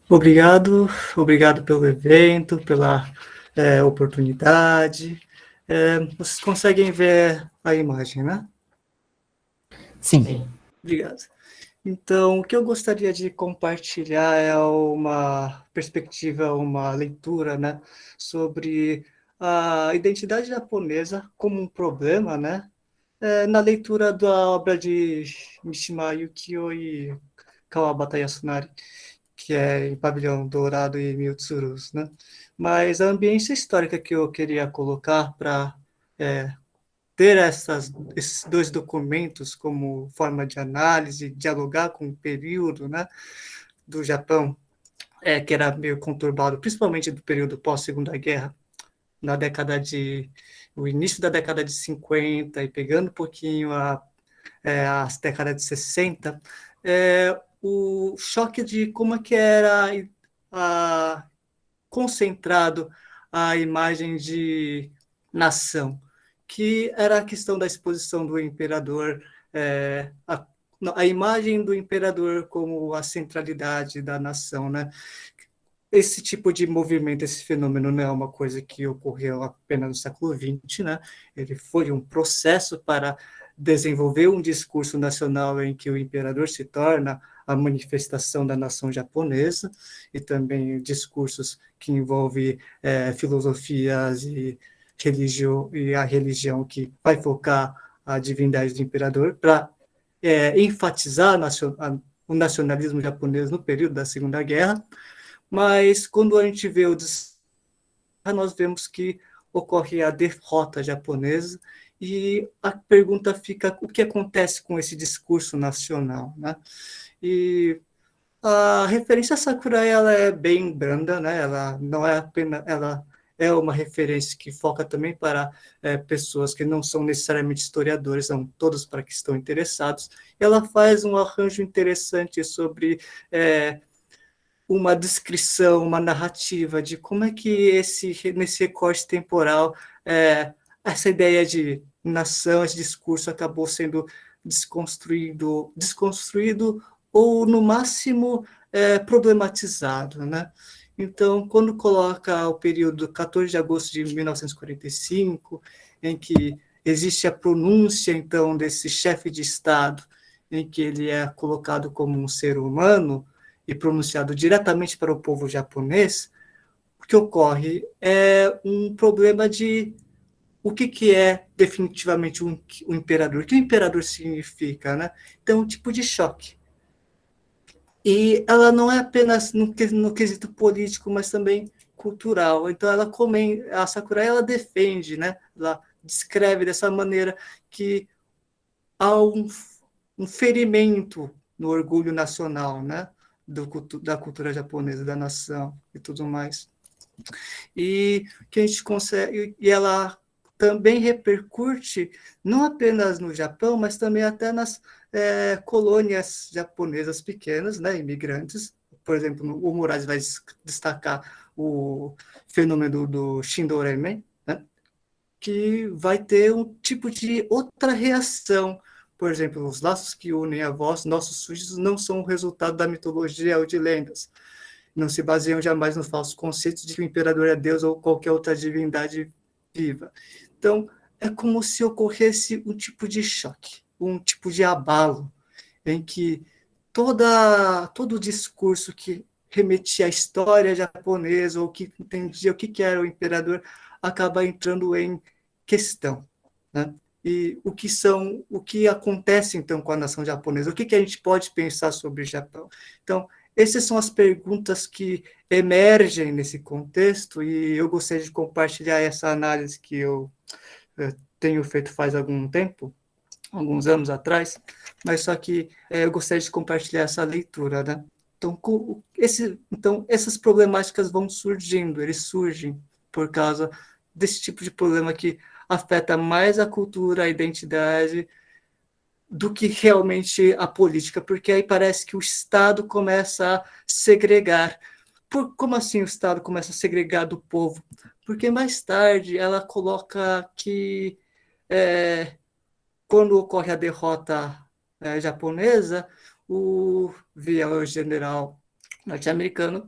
Obrigado pelo evento, pela oportunidade. Vocês conseguem ver a imagem, né? Sim. Obrigado. Então, o que eu gostaria de compartilhar é uma perspectiva, uma leitura, né, sobre a identidade japonesa como um problema, né, na leitura da obra de Mishima Yukio e Kawabata Yasunari, que é em Pavilhão Dourado e Mil Tsurus, né? Mas a ambiência histórica que eu queria colocar para ter esses dois documentos como forma de análise, dialogar com o período, né, do Japão, que era meio conturbado, principalmente do período pós-Segunda Guerra, o início da década de 50 e pegando um pouquinho as décadas de 60, o choque de como é que era concentrado a imagem de nação, que era a questão da exposição do imperador, a imagem do imperador como a centralidade da nação, né? Esse tipo de movimento, esse fenômeno não é uma coisa que ocorreu apenas no século XX, né? Ele foi um processo para desenvolver um discurso nacional em que o imperador se torna a manifestação da nação japonesa, e também discursos que envolvem filosofias e a religião que vai focar a divindade do imperador para enfatizar o nacionalismo japonês no período da Segunda Guerra. Mas quando a gente vê nós vemos que ocorre a derrota japonesa, e a pergunta fica: o que acontece com esse discurso nacional, né? E a referência a Sakurai, ela é bem branda, né? Ela não é apenas, ela é uma referência que foca também para pessoas que não são necessariamente historiadores, são todos para que estão interessados. Ela faz um arranjo interessante sobre uma descrição, uma narrativa de como é que nesse recorte temporal essa ideia de nação, esse discurso acabou sendo desconstruído ou, no máximo, problematizado, né? Então, quando coloca o período 14 de agosto de 1945, em que existe a pronúncia, então, desse chefe de Estado, em que ele é colocado como um ser humano e pronunciado diretamente para o povo japonês, o que ocorre é um problema de o que é definitivamente um imperador. O que o imperador significa, né? Então, um tipo de choque. E ela não é apenas no quesito político, mas também cultural. Então, a Sakurai, ela defende, né? Ela descreve dessa maneira que há um ferimento no orgulho nacional, né? Da cultura japonesa, da nação e tudo mais. E que a gente consegue, e ela também repercute não apenas no Japão, mas também até nas colônias japonesas pequenas, né, imigrantes. Por exemplo, o Moraes vai destacar o fenômeno do Shindoremen, né, que vai ter um tipo de outra reação. Por exemplo, os laços que unem a voz, nossos súditos, não são o resultado da mitologia ou de lendas. Não se baseiam jamais no falso conceito de que o imperador é Deus ou qualquer outra divindade viva. Então, é como se ocorresse um tipo de choque, um tipo de abalo, em que todo o discurso que remetia à história japonesa ou que entendia o que era o imperador acaba entrando em questão, né? E o que acontece então com a nação japonesa? O que a gente pode pensar sobre o Japão? Então, essas são as perguntas que emergem nesse contexto e eu gostaria de compartilhar essa análise que eu tenho feito faz algum tempo, alguns anos atrás, mas só que eu gostaria de compartilhar essa leitura, né? Então, essas problemáticas vão surgindo, eles surgem por causa desse tipo de problema que afeta mais a cultura, a identidade, do que realmente a política, porque aí parece que o Estado começa a segregar. Como assim o Estado começa a segregar do povo? Porque mais tarde ela coloca que quando ocorre a derrota japonesa, via o general norte-americano,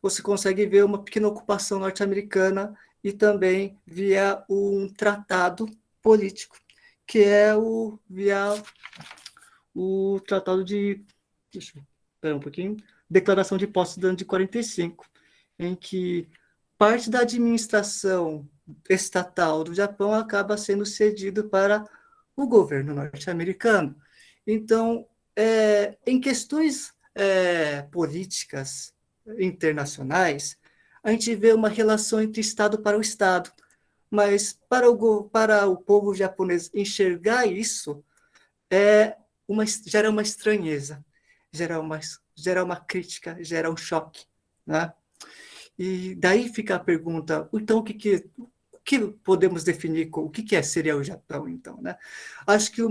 você consegue ver uma pequena ocupação norte-americana e também via um tratado político, que é o tratado de... Deixa eu esperar um pouquinho. Declaração de Potsdam de 45, em que parte da administração estatal do Japão acaba sendo cedido para o governo norte-americano. Então, em questões políticas internacionais, a gente vê uma relação entre Estado para o Estado, mas para o povo japonês enxergar isso, gera uma estranheza, gera uma crítica, gera um choque, né? E daí fica a pergunta, então o que podemos definir o que seria o Japão, então, né? Acho que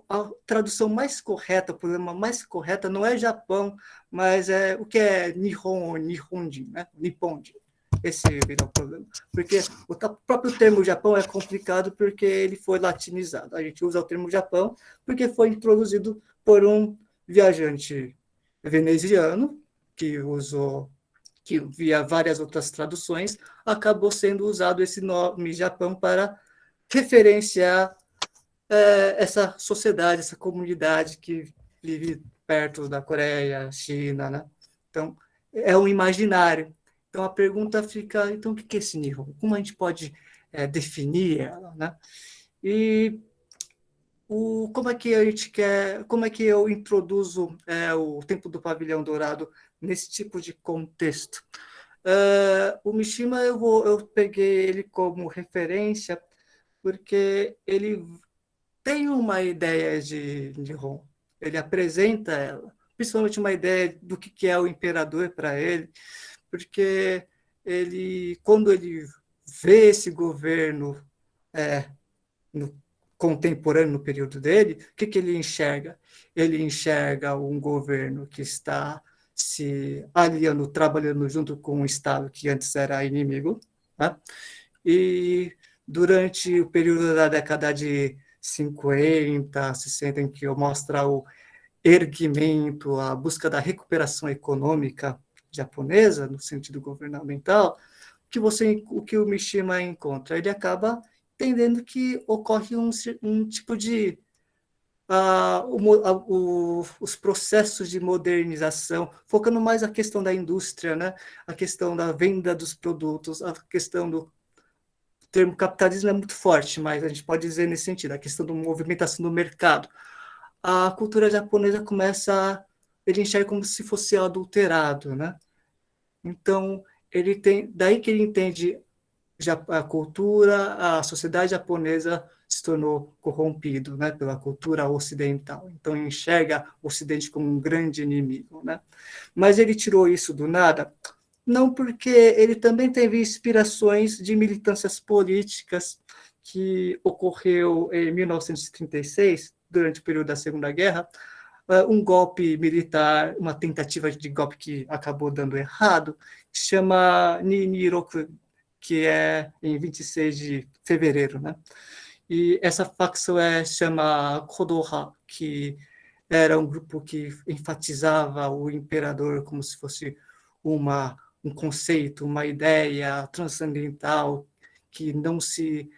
a tradução mais correta, o problema mais correta não é Japão, mas o que é Nihon, Nihonjin, né? Nipponjin. Esse vira o problema. Porque o próprio termo Japão é complicado porque ele foi latinizado. A gente usa o termo Japão porque foi introduzido por um viajante veneziano que via várias outras traduções, acabou sendo usado esse nome Japão para referenciar essa sociedade, essa comunidade que vive perto da Coreia, China, né? Então, é um imaginário. Então, a pergunta fica, então, o que é esse Nihon? Como a gente pode definir ela, né? E como é que eu introduzo o Templo do Pavilhão Dourado nesse tipo de contexto? O Mishima, eu peguei ele como referência porque ele tem uma ideia de Nihon, ele apresenta ela, principalmente uma ideia do que é o imperador para ele, porque quando ele vê esse governo contemporâneo no período dele, o que ele enxerga? Ele enxerga um governo que está se aliando, trabalhando junto com um Estado que antes era inimigo, né? E durante o período da década de 50, 60, em que mostra o erguimento, a busca da recuperação econômica japonesa, no sentido governamental, o que o Mishima encontra? Ele acaba entendendo que ocorre um tipo de os processos de modernização, focando mais a questão da indústria, né? A questão da venda dos produtos, a questão do termo capitalismo é muito forte, mas a gente pode dizer nesse sentido, a questão da movimentação do mercado. A cultura japonesa ele enxerga como se fosse adulterado, né? Então, daí que ele entende a cultura, a sociedade japonesa se tornou corrompido, né, pela cultura ocidental. Então, enxerga o Ocidente como um grande inimigo, né? Mas ele tirou isso do nada? Não, porque ele também teve inspirações de militâncias políticas que ocorreu em 1936, durante o período da Segunda Guerra, um golpe militar, uma tentativa de golpe que acabou dando errado, que se chama Niniroku, que é em 26 de fevereiro, né? E essa facção chama Kodoha, que era um grupo que enfatizava o imperador como se fosse um conceito, uma ideia transcendental que não se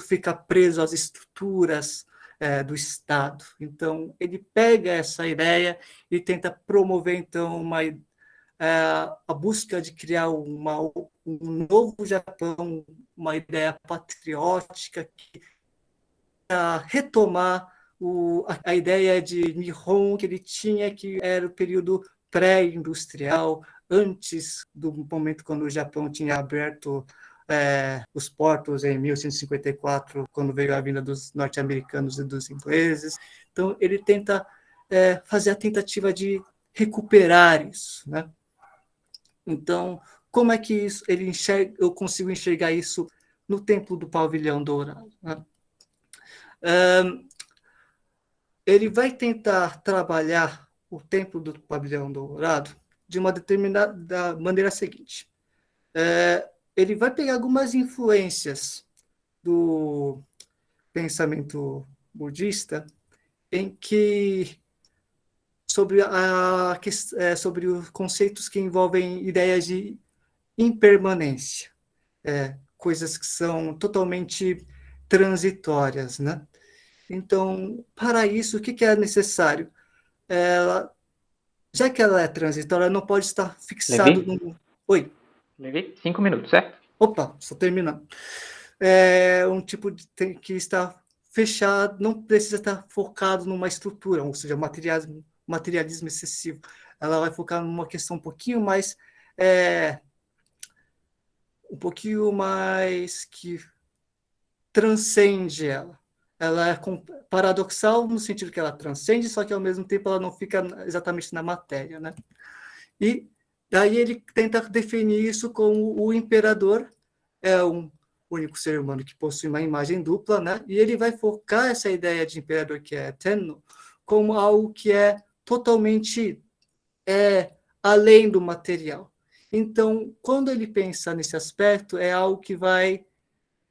fica preso às estruturas do Estado. Então, ele pega essa ideia e tenta promover, então, a busca de criar um novo Japão, uma ideia patriótica que retomar a ideia de Nihon que ele tinha, que era o período pré-industrial, antes do momento quando o Japão tinha aberto os portos em 1854, quando veio a vinda dos norte-americanos e dos ingleses. Então, ele tenta fazer a tentativa de recuperar isso, né? Então, como é que eu consigo enxergar isso no Templo do Pavilhão Dourado, né? Ele vai tentar trabalhar o Templo do Pavilhão Dourado de uma determinada maneira seguinte. Ele vai pegar algumas influências do pensamento budista sobre os conceitos que envolvem ideias de impermanência, coisas que são totalmente transitórias, né? Então, para isso, o que é necessário? Já que ela é transitória, ela não pode estar fixada no... Oi? Levei 5 minutos, certo? Opa, só terminando. Um tipo que está fechado, não precisa estar focado numa estrutura, ou seja, materialismo excessivo. Ela vai focar numa questão um pouquinho mais que transcende ela. Ela é paradoxal no sentido que ela transcende, só que ao mesmo tempo ela não fica exatamente na matéria, né? E daí ele tenta definir isso como o imperador é um único ser humano que possui uma imagem dupla, né? E ele vai focar essa ideia de imperador que é Tenno como algo que é totalmente além do material. Então, quando ele pensa nesse aspecto, é algo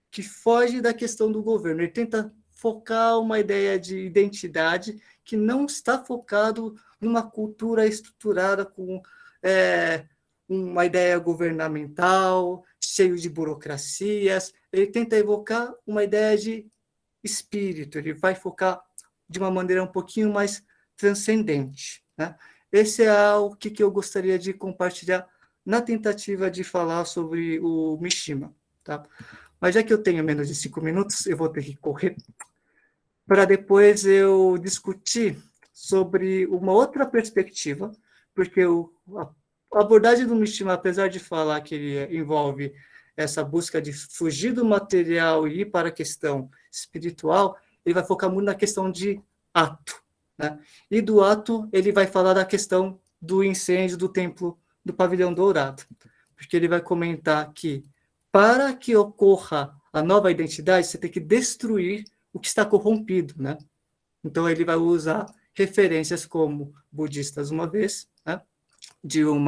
que foge da questão do governo. Ele tenta focar uma ideia de identidade que não está focado numa cultura estruturada com uma ideia governamental, cheio de burocracias. Ele tenta evocar uma ideia de espírito. Ele vai focar de uma maneira um pouquinho mais transcendente, né? Esse é o que eu gostaria de compartilhar na tentativa de falar sobre o Mishima, tá? Mas já que eu tenho menos de 5 minutos, eu vou ter que correr para depois eu discutir sobre uma outra perspectiva, porque a abordagem do Mishima, apesar de falar que ele envolve essa busca de fugir do material e ir para a questão espiritual, ele vai focar muito na questão de ato, né? E do ato, ele vai falar da questão do incêndio do Templo do Pavilhão Dourado, porque ele vai comentar que para que ocorra a nova identidade, você tem que destruir o que está corrompido, né? Então, ele vai usar referências como budistas, uma vez, né? de um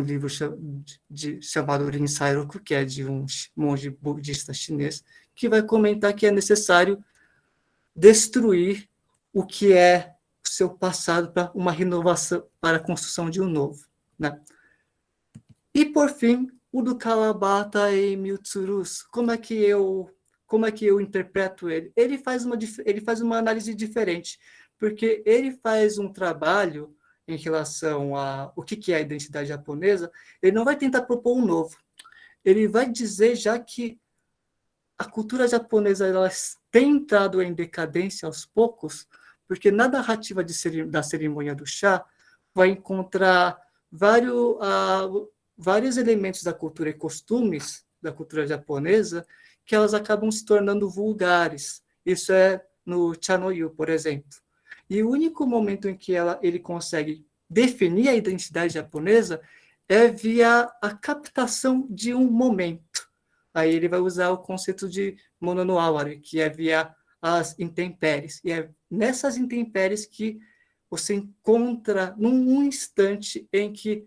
livro chamado Rinzai-roku, que é de um monge budista chinês, que vai comentar que é necessário destruir o que é o seu passado para uma renovação, para a construção de um novo, né? E, por fim, o do Kawabata e Mitsuru, como é que eu interpreto ele? Ele faz uma análise diferente, porque ele faz um trabalho em relação a o que é a identidade japonesa. Ele não vai tentar propor um novo. Ele vai dizer já que a cultura japonesa ela tem entrado em decadência aos poucos, porque na narrativa da cerimônia do chá vai encontrar vários elementos da cultura e costumes da cultura japonesa que elas acabam se tornando vulgares. Isso é no Cha-no-yu, por exemplo. E o único momento em que ele consegue definir a identidade japonesa é via a captação de um momento. Aí ele vai usar o conceito de mono no awari, que é via as intempéries. E é nessas intempéries que você encontra num instante em que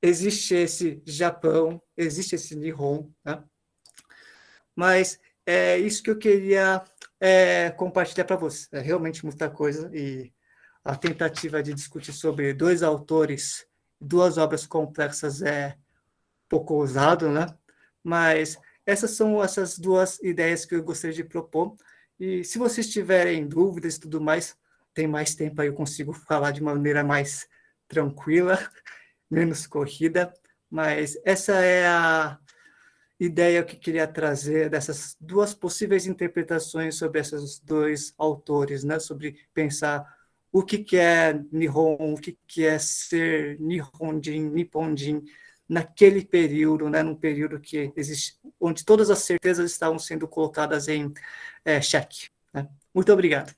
existe esse Japão, existe esse Nihon, né? Mas é isso que eu queria compartilhar para você. É realmente muita coisa, e a tentativa de discutir sobre dois autores, duas obras complexas é pouco ousado, né? Mas essas são essas duas ideias que eu gostaria de propor. E se vocês tiverem dúvidas e tudo mais, tem mais tempo aí, eu consigo falar de maneira mais tranquila, menos corrida. Mas essa é a ideia que eu queria trazer dessas duas possíveis interpretações sobre esses dois autores, né? Sobre pensar o que é Nihon, o que é ser Nihonjin, Nipponjin, naquele período, né, num período que existe, onde todas as certezas estavam sendo colocadas em xeque. Né? Muito obrigado.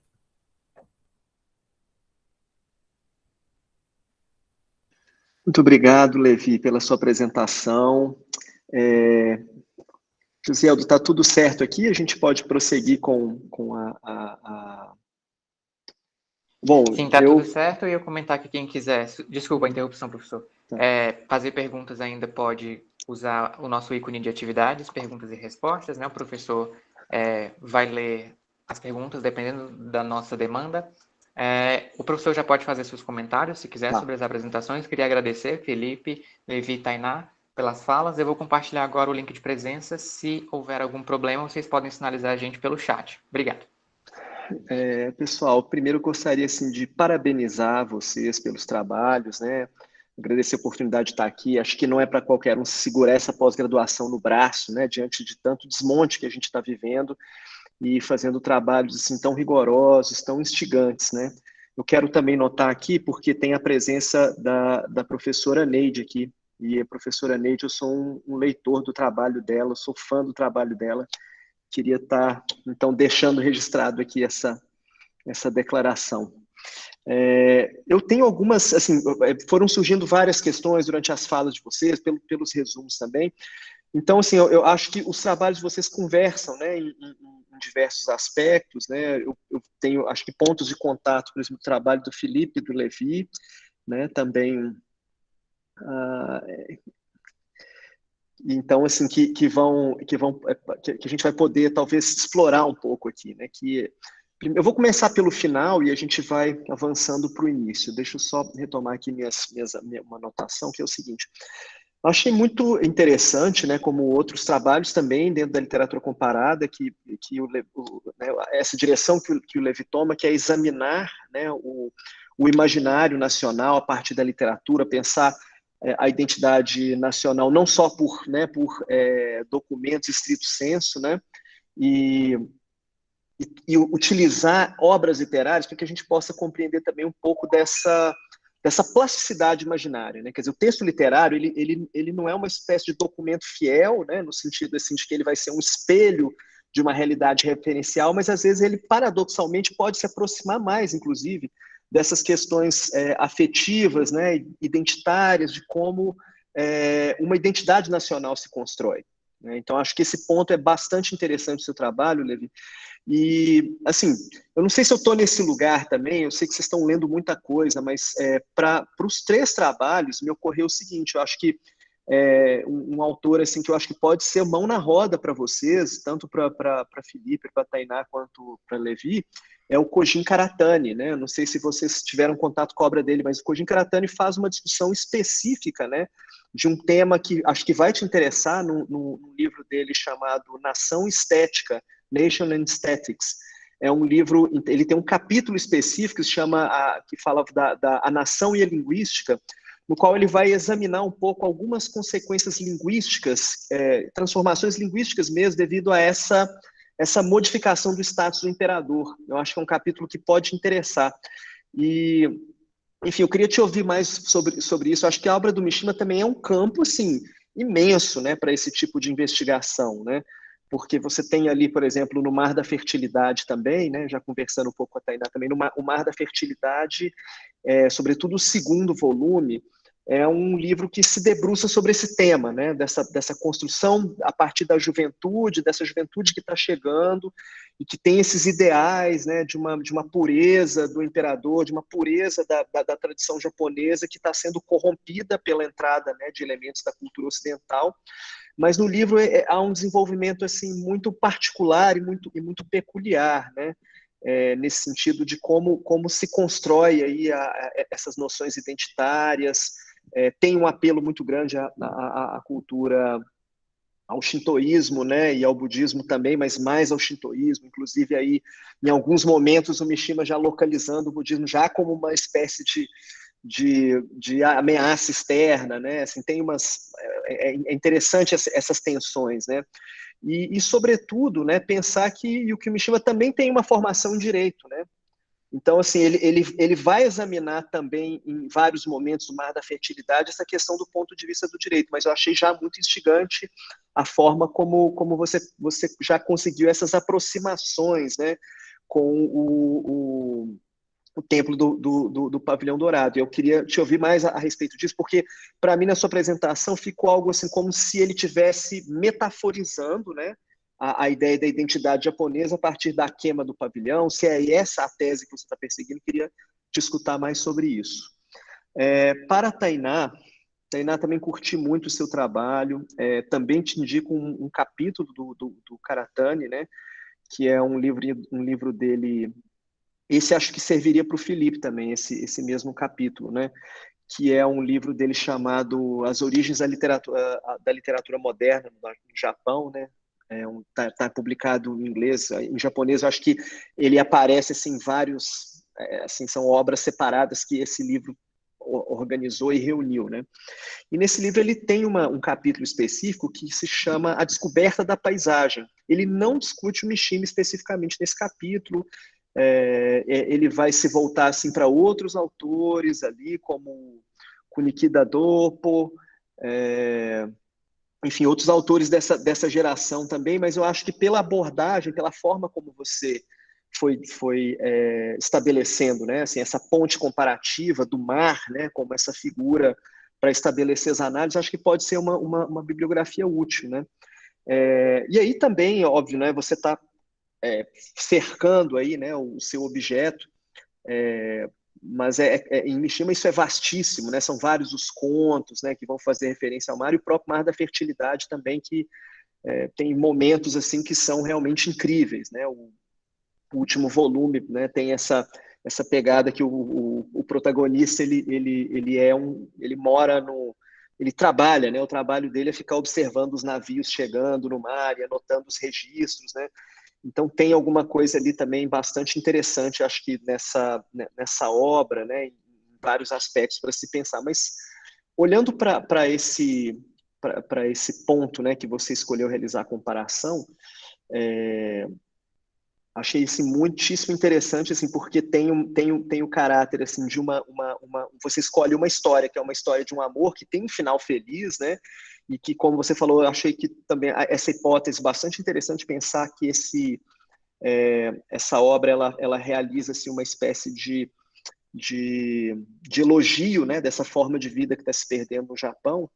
Muito obrigado, Levi, pela sua apresentação. Josieldo, está tudo certo aqui? A gente pode prosseguir com a... Bom, Sim, tá tudo certo. E eu comentar que quem quiser, desculpa a interrupção, professor, Tá. Fazer perguntas ainda pode usar o nosso ícone de atividades, perguntas e respostas, né? O professor vai ler as perguntas dependendo da nossa demanda. O professor já pode fazer seus comentários, se quiser, sobre as apresentações. Queria agradecer, Felipe, Levi e Tainá, pelas falas. Eu vou compartilhar agora o link de presença. Se houver algum problema, vocês podem sinalizar a gente pelo chat. Obrigado. Pessoal, primeiro eu gostaria assim, de parabenizar vocês pelos trabalhos, né? Agradecer a oportunidade de estar aqui. Acho que não é para qualquer um segurar essa pós-graduação no braço, né? Diante de tanto desmonte que a gente está vivendo e fazendo trabalhos assim, tão rigorosos, tão instigantes, né? Eu quero também notar aqui, porque tem a presença da professora Neide aqui, e a professora Neide, eu sou um leitor do trabalho dela, sou fã do trabalho dela. Queria estar, então, deixando registrado aqui essa declaração. Eu tenho algumas, assim, foram surgindo várias questões durante as falas de vocês, pelos resumos também. Então, assim, eu acho que os trabalhos de vocês conversam, né, em diversos aspectos, né. Eu tenho, acho que, pontos de contato, por exemplo, do trabalho do Felipe e do Levi, né, também. Então, assim, que a gente vai poder, talvez, explorar um pouco aqui, né, que eu vou começar pelo final e a gente vai avançando para o início. Deixa eu só retomar aqui uma anotação, que é o seguinte. Eu achei muito interessante, né, como outros trabalhos também dentro da literatura comparada, né, essa direção que o Levi toma, que é examinar, né, o imaginário nacional a partir da literatura, pensar a identidade nacional não só por documentos estrito sensu, né, e utilizar obras literárias para que a gente possa compreender também um pouco dessa plasticidade imaginária, né? Quer dizer, o texto literário ele não é uma espécie de documento fiel, né? No sentido assim de que ele vai ser um espelho de uma realidade referencial, mas às vezes ele paradoxalmente pode se aproximar mais, inclusive, dessas questões afetivas, né? Identitárias, de como uma identidade nacional se constrói. Né? Então, acho que esse ponto é bastante interessante do seu trabalho, Levi. E, assim, eu não sei se eu estou nesse lugar também, eu sei que vocês estão lendo muita coisa, mas para os três trabalhos me ocorreu o seguinte, eu acho que um autor assim, que eu acho que pode ser mão na roda para vocês, tanto para Felipe, para Tainá, quanto para Levi, é o Kojin Karatani, né? Não sei se vocês tiveram contato com a obra dele, mas o Kojin Karatani faz uma discussão específica, né, de um tema que acho que vai te interessar no livro dele chamado Nação Estética, Nation and Aesthetics. É um livro, ele tem um capítulo específico que se chama, que fala a nação e a linguística, no qual ele vai examinar um pouco algumas consequências linguísticas, transformações linguísticas mesmo, devido a essa modificação do status do imperador. Eu acho que é um capítulo que pode interessar. E, enfim, eu queria te ouvir mais sobre isso. Eu acho que a obra do Mishima também é um campo, assim, imenso, né, para esse tipo de investigação, né? Porque você tem ali, por exemplo, no Mar da Fertilidade também, né, já conversando um pouco com a Tainá também, o Mar da Fertilidade, sobretudo o segundo volume, é um livro que se debruça sobre esse tema, né, dessa construção a partir da juventude, dessa juventude que está chegando e que tem esses ideais, né, de uma pureza do imperador, de uma pureza da tradição japonesa que está sendo corrompida pela entrada, né, de elementos da cultura ocidental. Mas no livro há um desenvolvimento assim muito particular e muito peculiar, né? Nesse sentido de como se constrói aí essas noções identitárias. Tem um apelo muito grande à cultura, ao shintoísmo, né, e ao budismo também, mas mais ao shintoísmo, inclusive aí em alguns momentos o Mishima já localizando o budismo já como uma espécie de ameaça externa, né? Assim, tem é interessante essas tensões, né? E sobretudo, né, pensar que Yukio Mishima também tem uma formação em direito, né? Então, assim, ele vai examinar também, em vários momentos do Mar da Fertilidade, essa questão do ponto de vista do direito, mas eu achei já muito instigante a forma como você já conseguiu essas aproximações, né, com o templo do Pavilhão Dourado. Eu queria te ouvir mais a respeito disso, porque, para mim, na sua apresentação, ficou algo assim como se ele estivesse metaforizando, né, a ideia da identidade japonesa a partir da queima do pavilhão. Se é essa a tese que você está perseguindo, queria te escutar mais sobre isso. Para a Tainá também curti muito o seu trabalho, também te indico um capítulo do Karatani, né, que é um livro dele. Esse acho que serviria para o Felipe também, esse mesmo capítulo, né, que é um livro dele chamado As Origens da Literatura Moderna no Japão, né? Tá publicado em inglês. Em japonês eu acho que ele aparece assim vários, assim, são obras separadas que esse livro organizou e reuniu, né? E nesse livro ele tem um capítulo específico que se chama A Descoberta da Paisagem. Ele não discute o Mishima especificamente nesse capítulo. Ele vai se voltar assim para outros autores ali, como Kunikida Doppo, enfim, outros autores dessa geração também, mas eu acho que pela abordagem, pela forma como você foi estabelecendo, né, assim, essa ponte comparativa do mar, né, como essa figura para estabelecer as análises, acho que pode ser uma bibliografia útil, né? E aí também, óbvio, né, você está cercando aí, né, o seu objeto, mas em Mishima isso é vastíssimo, né? São vários os contos, né, que vão fazer referência ao mar, e o próprio Mar da Fertilidade também, que tem momentos assim que são realmente incríveis, né? O último volume, né, tem essa pegada que o protagonista ele mora ele trabalha, né? O trabalho dele é ficar observando os navios chegando no mar e anotando os registros, né? Então tem alguma coisa ali também bastante interessante, acho que nessa obra, né, em vários aspectos para se pensar. Mas olhando para esse ponto, né, que você escolheu realizar a comparação, achei assim, muitíssimo interessante, assim, porque tem o caráter assim de você escolhe uma história que é uma história de um amor que tem um final feliz, né? E que, como você falou, eu achei que também essa hipótese bastante interessante, pensar que essa obra ela realiza assim, uma espécie de elogio, né, dessa forma de vida que está se perdendo no Japão.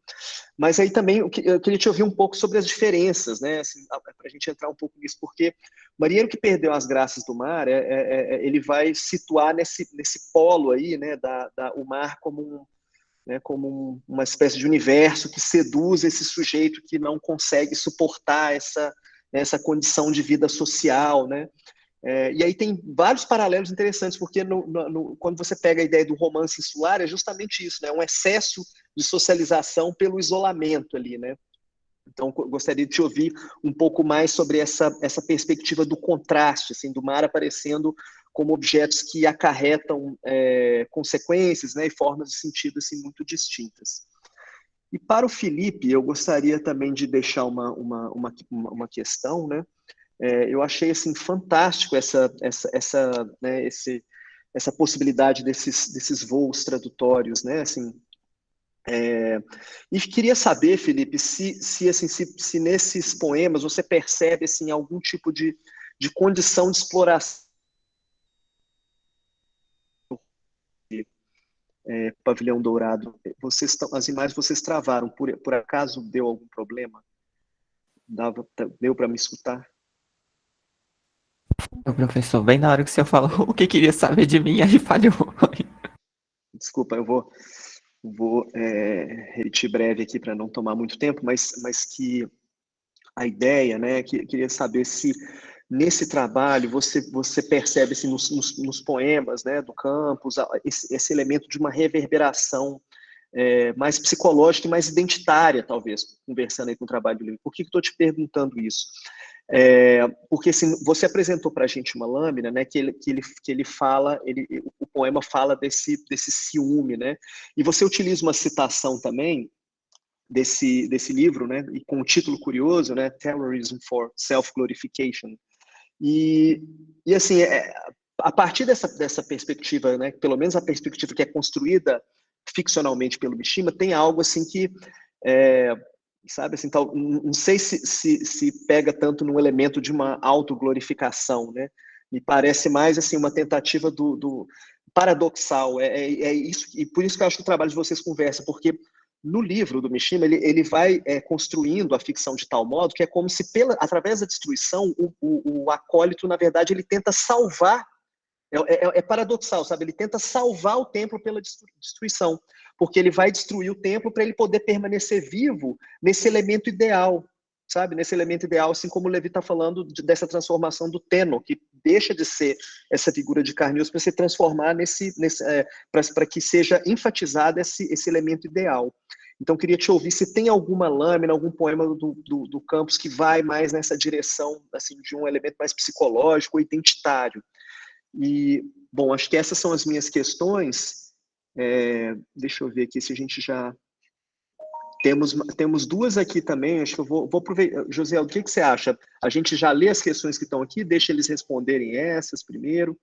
Mas aí também eu queria te ouvir um pouco sobre as diferenças, né, assim, para a gente entrar um pouco nisso, porque o marinheiro que perdeu as graças do mar, ele vai situar nesse polo aí, né, o mar como uma espécie de universo que seduz esse sujeito que não consegue suportar essa condição de vida social, né? E aí tem vários paralelos interessantes, porque quando você pega a ideia do romance insular, é justamente isso, né? Um excesso de socialização pelo isolamento ali, né? Então, gostaria de te ouvir um pouco mais sobre essa perspectiva do contraste, assim, do mar aparecendo como objetos que acarretam consequências, né, e formas de sentido assim, muito distintas. E para o Felipe, eu gostaria também de deixar uma questão, né? Eu achei assim fantástico né, essa possibilidade desses voos tradutórios, né? Assim, e queria saber, Felipe, se nesses poemas você percebe assim algum tipo de condição de exploração. Pavilhão Dourado, as imagens vocês travaram, por acaso deu algum problema? Deu para me escutar? O professor, bem na hora que o senhor falou o que queria saber de mim, aí falhou. Desculpa, eu vou repetir breve aqui para não tomar muito tempo, mas que a ideia, né, queria saber se nesse trabalho você percebe assim, nos poemas, né, do Campos, esse elemento de uma reverberação mais psicológica e mais identitária, talvez, conversando aí com o trabalho do livro. Por que estou te perguntando isso? Porque assim, você apresentou para a gente uma lâmina, né, que ele fala, o poema fala desse ciúme, né, e você utiliza uma citação também desse livro, né, e com um título curioso, né, Terrorism for Self-Glorification. E assim, a partir dessa perspectiva, né, pelo menos a perspectiva que é construída ficcionalmente pelo Mishima, tem algo assim que, sabe, assim, não sei se pega tanto num elemento de uma autoglorificação, né? Me parece mais assim uma tentativa do paradoxal. É isso, e por isso que eu acho que o trabalho de vocês conversa, porque no livro do Mishima, ele vai construindo a ficção de tal modo que é como se, através da destruição, o acólito, na verdade, ele tenta salvar. É paradoxal, sabe? Ele tenta salvar o templo pela destruição, porque ele vai destruir o templo para ele poder permanecer vivo nesse elemento ideal, sabe? Nesse elemento ideal, assim como o Levi está falando dessa transformação do Teno, que deixa de ser essa figura de carne e osso para se transformar para que seja enfatizado esse elemento ideal. Então, queria te ouvir se tem alguma lâmina, algum poema do Campos que vai mais nessa direção, assim, de um elemento mais psicológico, identitário. E, bom, acho que essas são as minhas questões. Deixa eu ver aqui se a gente já... Temos duas aqui também, acho que eu vou aproveitar. José, o que você acha? A gente já lê as questões que estão aqui, deixa eles responderem essas primeiro.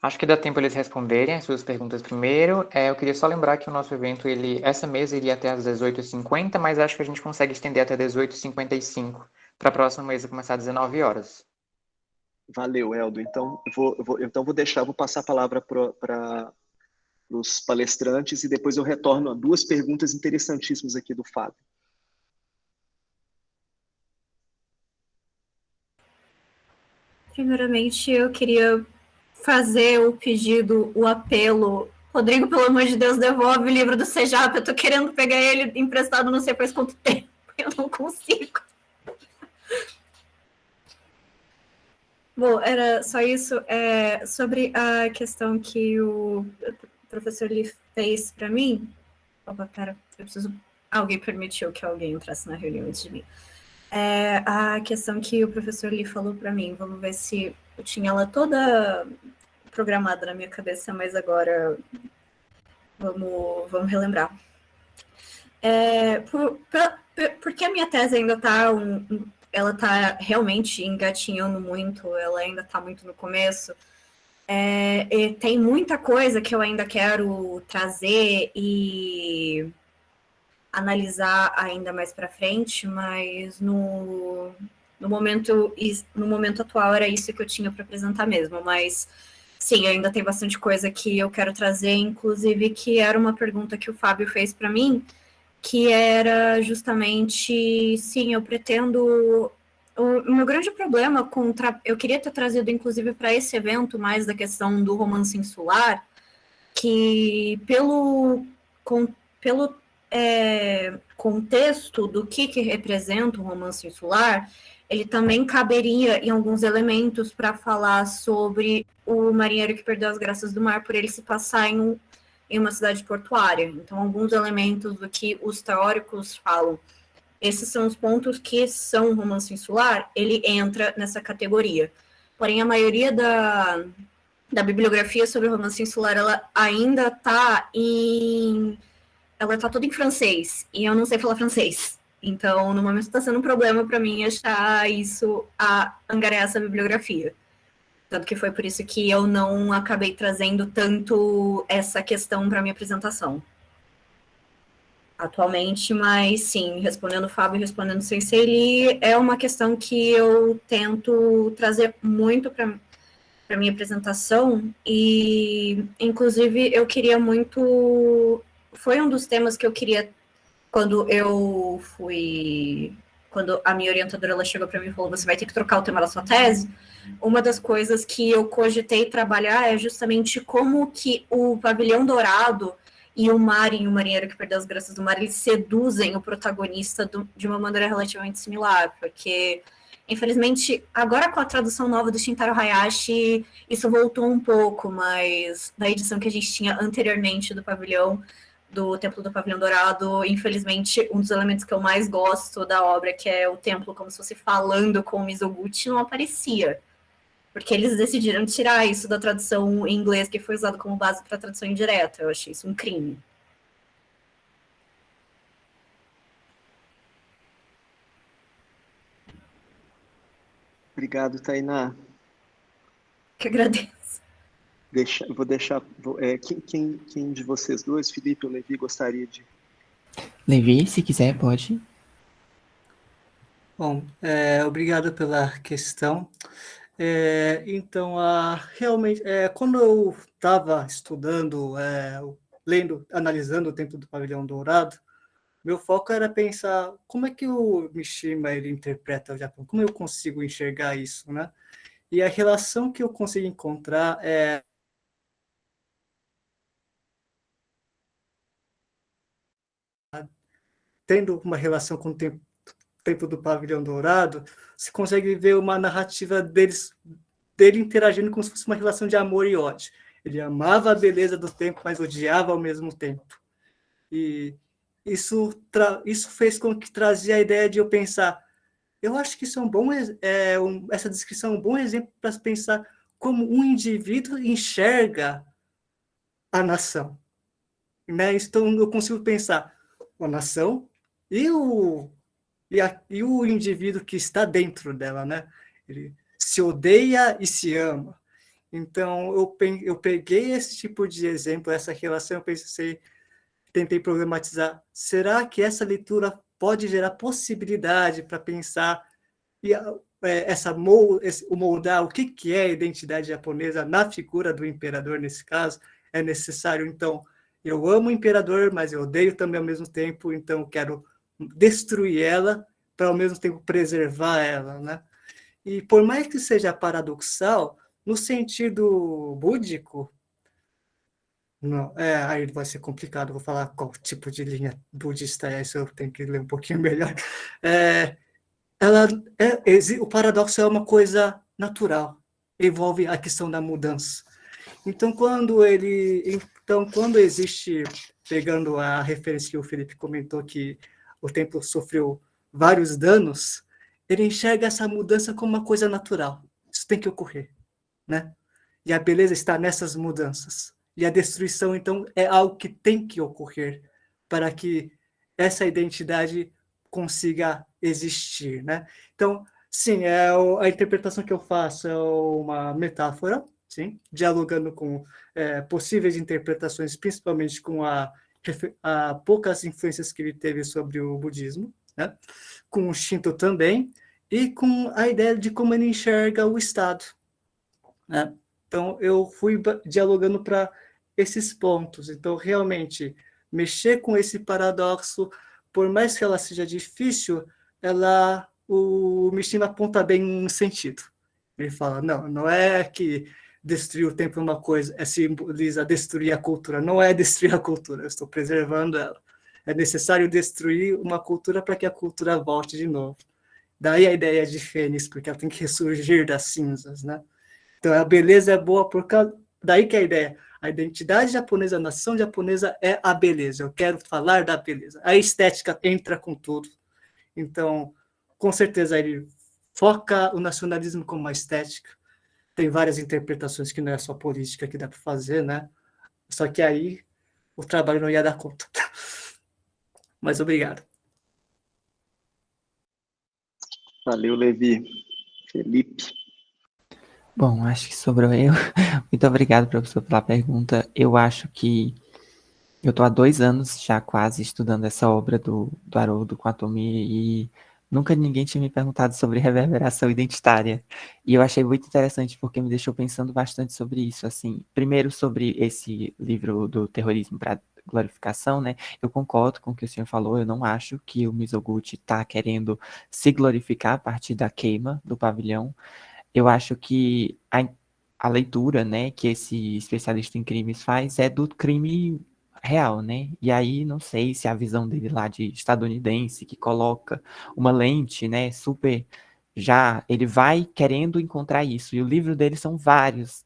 Acho que dá tempo eles responderem as suas perguntas primeiro. Eu queria só lembrar que o nosso evento, essa mesa iria até às 18h50, mas acho que a gente consegue estender até 18h55, para a próxima mesa começar às 19 horas. Valeu, Eldo. Então, vou passar a palavra para os palestrantes e depois eu retorno a duas perguntas interessantíssimas aqui do Fábio. Primeiramente, eu queria fazer o pedido, o apelo. Rodrigo, pelo amor de Deus, devolve o livro do Sejap. Eu tô querendo pegar ele emprestado não sei faz quanto tempo. Eu não consigo. Bom, era só isso. Sobre a questão que o professor Lee fez para mim. Opa, pera, eu preciso... Alguém permitiu que alguém entrasse na reunião antes de mim. A questão que o professor Lee falou para mim, vamos ver se eu tinha ela toda programada na minha cabeça, mas agora vamos relembrar. Porque a minha tese ainda está ela está realmente engatinhando muito, ela ainda está muito no começo. Tem muita coisa que eu ainda quero trazer e analisar ainda mais para frente, mas no momento atual era isso que eu tinha para apresentar mesmo, mas sim, ainda tem bastante coisa que eu quero trazer, inclusive que era uma pergunta que o Fábio fez para mim, que era justamente, sim, eu pretendo... O meu grande problema eu queria ter trazido, inclusive, para esse evento, mais da questão do romance insular, que pelo contexto do que representa o romance insular, ele também caberia em alguns elementos para falar sobre o marinheiro que perdeu as graças do mar por ele se passar em uma cidade portuária. Então, alguns elementos do que os teóricos falam, esses são os pontos que são romance insular, ele entra nessa categoria. Porém, a maioria da bibliografia sobre romance insular, ela ainda está toda em francês, e eu não sei falar francês. Então, no momento está sendo um problema para mim achar angariar essa bibliografia. Tanto que foi por isso que eu não acabei trazendo tanto essa questão para minha apresentação atualmente, mas sim, respondendo o Fábio e respondendo o Sensei Lee, é uma questão que eu tento trazer muito para minha apresentação, e inclusive eu queria muito, foi um dos temas que eu queria quando a minha orientadora ela chegou para mim e falou, você vai ter que trocar o tema da sua tese. Uma das coisas que eu cogitei trabalhar é justamente como que o pavilhão dourado e o marinheiro que perdeu as graças do mar, eles seduzem o protagonista de uma maneira relativamente similar, porque, infelizmente, agora com a tradução nova do Shintaro Hayashi, isso voltou um pouco, mas na edição que a gente tinha anteriormente do Templo do Pavilhão Dourado, infelizmente, um dos elementos que eu mais gosto da obra, que é o templo como se fosse falando com o Mizoguchi, não aparecia. Porque eles decidiram tirar isso da tradução em inglês, que foi usado como base para a tradução indireta. Eu achei isso um crime. Obrigado, Tainá. Que agradeço. Vou deixar... quem de vocês dois, Felipe ou Levi, gostaria de... Levi, se quiser, pode. Bom, obrigado pela questão. Então, realmente, quando eu estava estudando, lendo, analisando o Templo do Pavilhão Dourado, meu foco era pensar como é que o Mishima ele interpreta o Japão, como eu consigo enxergar isso, né? E a relação que eu consigo encontrar tendo uma relação com o Templo do Pavilhão Dourado, você consegue ver uma narrativa dele interagindo como se fosse uma relação de amor e ódio. Ele amava a beleza do templo, mas odiava ao mesmo tempo. E isso fez com que trazia a ideia de eu pensar, eu acho que isso essa descrição é um bom exemplo para pensar como um indivíduo enxerga a nação. Né? Então, eu consigo pensar a nação e o indivíduo que está dentro dela, né? Ele se odeia e se ama. Então, eu peguei esse tipo de exemplo, essa relação, tentei problematizar. Será que essa leitura pode gerar possibilidade para pensar moldar o que é a identidade japonesa na figura do imperador, nesse caso? É necessário, então, eu amo o imperador, mas eu odeio também ao mesmo tempo, então eu quero destruir ela para ao mesmo tempo preservar ela, né? E por mais que seja paradoxal, no sentido búdico, não, aí vai ser complicado, vou falar qual tipo de linha budista é, isso eu tenho que ler um pouquinho melhor. O paradoxo é uma coisa natural, envolve a questão da mudança. Então, quando existe, pegando a referência que o Felipe comentou, que o templo sofreu vários danos, ele enxerga essa mudança como uma coisa natural. Isso tem que ocorrer, né? E a beleza está nessas mudanças. E a destruição, então, é algo que tem que ocorrer para que essa identidade consiga existir, né? Então, sim, a interpretação que eu faço é uma metáfora, sim, dialogando com possíveis interpretações, principalmente com a poucas influências que ele teve sobre o budismo, né? Com o Shinto também, e com a ideia de como ele enxerga o Estado, né? Então, eu fui dialogando para esses pontos. Então, realmente, mexer com esse paradoxo, por mais que ela seja difícil, o Mishima aponta bem um sentido. Ele fala, não é que destruir o templo é uma coisa, simboliza destruir a cultura. Não é destruir a cultura, eu estou preservando ela. É necessário destruir uma cultura para que a cultura volte de novo. Daí a ideia de fênix, porque ela tem que ressurgir das cinzas, né? Então a beleza é boa por causa... Daí que é a ideia. A identidade japonesa, a nação japonesa é a beleza. Eu quero falar da beleza. A estética entra com tudo. Então, com certeza, ele foca o nacionalismo como uma estética. Tem várias interpretações que não é só política que dá para fazer, né? Só que aí o trabalho não ia dar conta. Mas obrigado. Valeu, Levi. Felipe. Bom, acho que sobrou eu. Muito obrigado, professor, pela pergunta. Eu acho que eu estou há 2 anos já quase estudando essa obra do Haroldo com a Tomi e nunca ninguém tinha me perguntado sobre reverberação identitária. E eu achei muito interessante porque me deixou pensando bastante sobre isso. Assim, primeiro sobre esse livro do terrorismo para glorificação, né? Eu concordo com o que o senhor falou. Eu não acho que o Mizoguchi está querendo se glorificar a partir da queima do pavilhão. Eu acho que a leitura, né, que esse especialista em crimes faz é do crime real, né? E aí não sei se a visão dele lá de estadunidense que coloca uma lente, né, super já ele vai querendo encontrar isso. E o livro dele são vários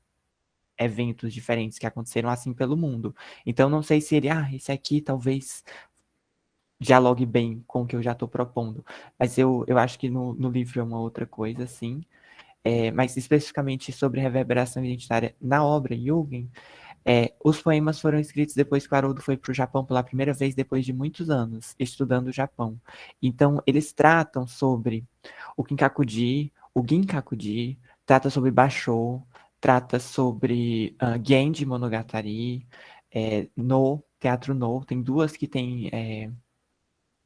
eventos diferentes que aconteceram assim pelo mundo. Então não sei se ele, esse aqui talvez dialogue bem com o que eu já estou propondo. Mas eu acho que no livro é uma outra coisa, assim. Mas especificamente sobre reverberação identitária na obra Yugen, os poemas foram escritos depois que o Haroldo foi para o Japão pela primeira vez, depois de muitos anos, estudando o Japão. Então, eles tratam sobre o Kinkakuji, o Ginkakuji, trata sobre Basho, trata sobre Genji Monogatari, No, Teatro No, tem 2 que tem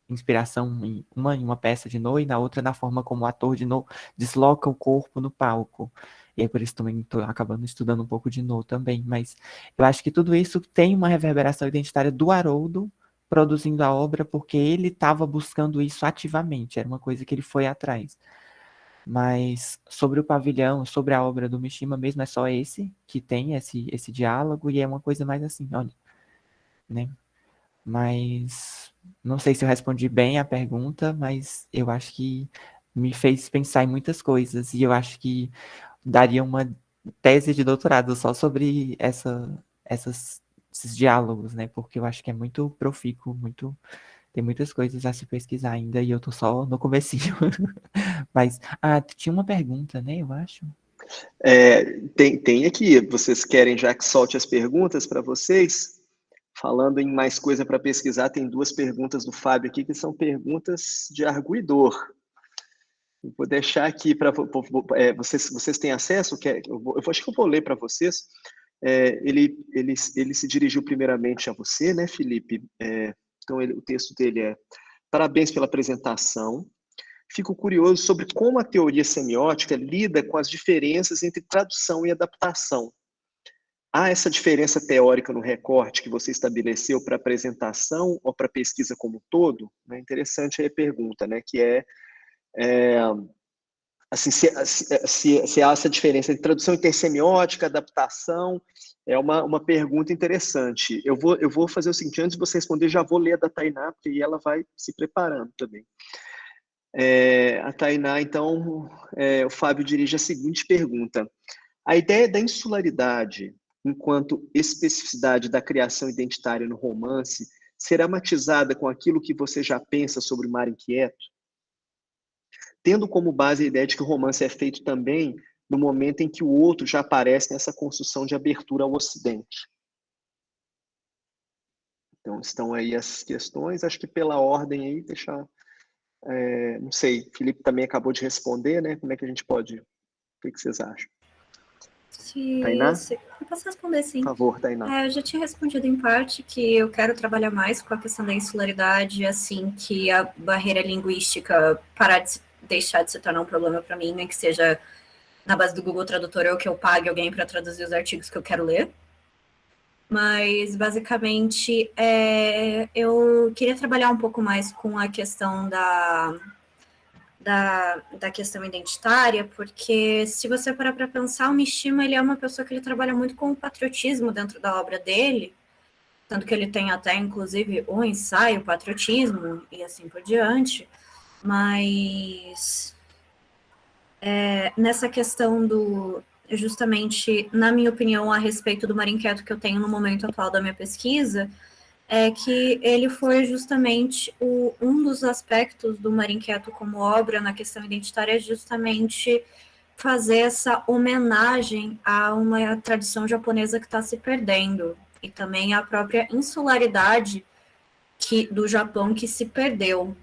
inspiração em uma peça de No e na outra na forma como o ator de No desloca o corpo no palco. E aí por isso também estou acabando estudando um pouco de No também. Mas eu acho que tudo isso tem uma reverberação identitária do Haroldo produzindo a obra porque ele estava buscando isso ativamente. Era uma coisa que ele foi atrás. Mas sobre o pavilhão, sobre a obra do Mishima mesmo, é só esse que tem esse diálogo e é uma coisa mais assim, olha, né? Mas não sei se eu respondi bem a pergunta, mas eu acho que me fez pensar em muitas coisas e eu acho que daria uma tese de doutorado só sobre esses diálogos, né? Porque eu acho que é muito profícuo, tem muitas coisas a se pesquisar ainda e eu tô só no comecinho. Mas, tinha uma pergunta, né? Eu acho. Tem aqui, vocês querem já que solte as perguntas para vocês? Falando em mais coisa para pesquisar, tem 2 perguntas do Fábio aqui que são perguntas de arguidor. Eu vou deixar aqui para vocês têm acesso? Acho que eu vou ler para vocês. Ele se dirigiu primeiramente a você, né, Felipe? Então, o texto dele é: parabéns pela apresentação. Fico curioso sobre como a teoria semiótica lida com as diferenças entre tradução e adaptação. Há essa diferença teórica no recorte que você estabeleceu para a apresentação ou para a pesquisa como um todo? É interessante aí a pergunta, né? Que assim, se há essa diferença entre tradução intersemiótica, adaptação, é uma pergunta interessante. Eu vou fazer o seguinte: antes de você responder, já vou ler a da Tainá, porque aí ela vai se preparando também. A Tainá, então, o Fábio dirige a seguinte pergunta: a ideia da insularidade enquanto especificidade da criação identitária no romance será matizada com aquilo que você já pensa sobre o Mar Inquieto? Tendo como base a ideia de que o romance é feito também no momento em que o outro já aparece nessa construção de abertura ao Ocidente. Então, estão aí as questões, acho que pela ordem aí, deixar... não sei, Felipe também acabou de responder, né? Como é que a gente pode... O que vocês acham? Tainá? Eu posso responder, sim. Por favor, Tainá. Eu já tinha respondido em parte que eu quero trabalhar mais com a questão da insularidade, assim que a barreira linguística deixar de se tornar um problema para mim, nem que seja na base do Google Tradutor ou que eu pague alguém para traduzir os artigos que eu quero ler. Mas, basicamente, eu queria trabalhar um pouco mais com a questão da questão identitária, porque se você parar para pensar, o Mishima, ele é uma pessoa que ele trabalha muito com o patriotismo dentro da obra dele, tanto que ele tem até, inclusive, um ensaio, patriotismo, e assim por diante, mas nessa questão justamente, na minha opinião, a respeito do mar inquieto que eu tenho no momento atual da minha pesquisa, é que ele foi justamente um dos aspectos do Mar Inquieto como obra na questão identitária, é justamente fazer essa homenagem a uma tradição japonesa que está se perdendo, e também a própria insularidade do Japão que se perdeu.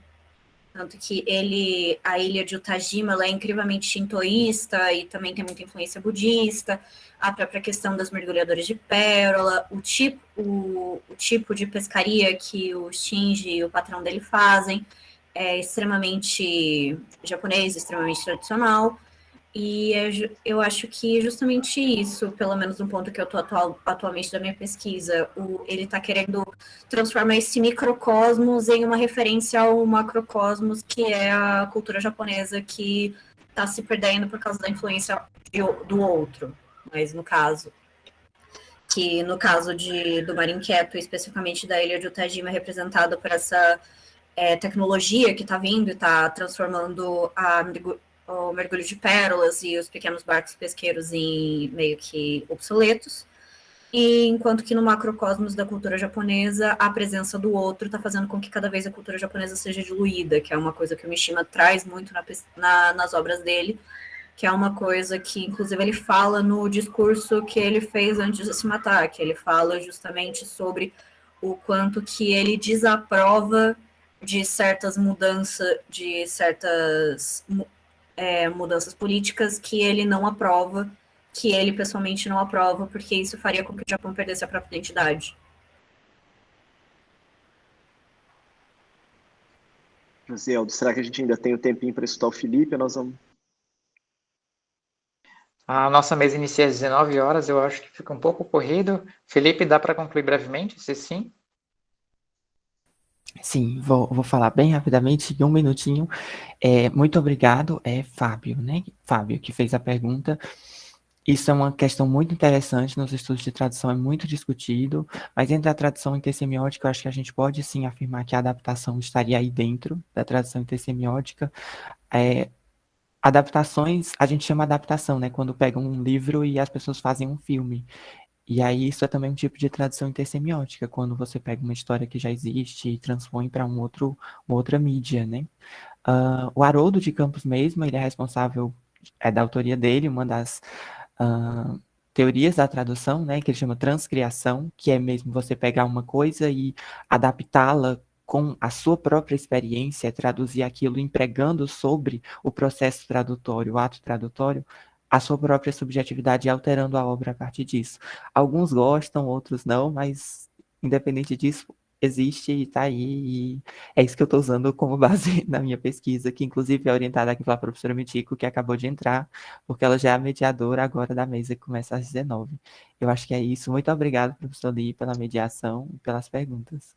Tanto que a ilha de Utajima, ela é incrivelmente shintoísta e também tem muita influência budista, a própria questão das mergulhadoras de pérola, o tipo de pescaria que o Shinji e o patrão dele fazem é extremamente japonês, extremamente tradicional. E eu acho que justamente isso, pelo menos no ponto que eu estou atualmente da minha pesquisa, ele está querendo transformar esse microcosmos em uma referência ao macrocosmos, que é a cultura japonesa que está se perdendo por causa da influência do outro. Mas no caso do Mar Inquieto, especificamente da ilha de Utajima, representado por essa tecnologia que está vindo e está transformando o mergulho de pérolas e os pequenos barcos pesqueiros em meio que obsoletos, e enquanto que no macrocosmos da cultura japonesa, a presença do outro está fazendo com que cada vez a cultura japonesa seja diluída, que é uma coisa que o Mishima traz muito nas obras dele, que é uma coisa que, inclusive, ele fala no discurso que ele fez antes de se matar, que ele fala justamente sobre o quanto que ele desaprova de certas mudanças políticas que ele não aprova, que ele pessoalmente não aprova, porque isso faria com que o Japão perdesse a própria identidade. Josieldo, será que a gente ainda tem um tempinho para escutar o Felipe? Nós vamos... A nossa mesa inicia às 19 horas, eu acho que fica um pouco corrido. Felipe, dá para concluir brevemente? Se sim. Sim, vou falar bem rapidamente, em um minutinho. Muito obrigado, Fábio, né? Fábio, que fez a pergunta. Isso é uma questão muito interessante, nos estudos de tradução é muito discutido, mas entre a tradução intersemiótica, eu acho que a gente pode sim afirmar que a adaptação estaria aí dentro da tradução intersemiótica. Adaptações, a gente chama adaptação, né? Quando pegam um livro e as pessoas fazem um filme. E aí isso é também um tipo de tradução intersemiótica, quando você pega uma história que já existe e transpõe para uma outra mídia, né? O Haroldo de Campos mesmo, ele é responsável, da autoria dele, uma das teorias da tradução, né, que ele chama transcriação, que é mesmo você pegar uma coisa e adaptá-la com a sua própria experiência, traduzir aquilo empregando sobre o processo tradutório, o ato tradutório, a sua própria subjetividade e alterando a obra a partir disso. Alguns gostam, outros não, mas independente disso, existe e está aí, e é isso que eu estou usando como base na minha pesquisa, que inclusive é orientada aqui pela professora Mitico, que acabou de entrar, porque ela já é a mediadora agora da mesa, que começa às 19. Eu acho que é isso. Muito obrigado, professor Lee, pela mediação e pelas perguntas.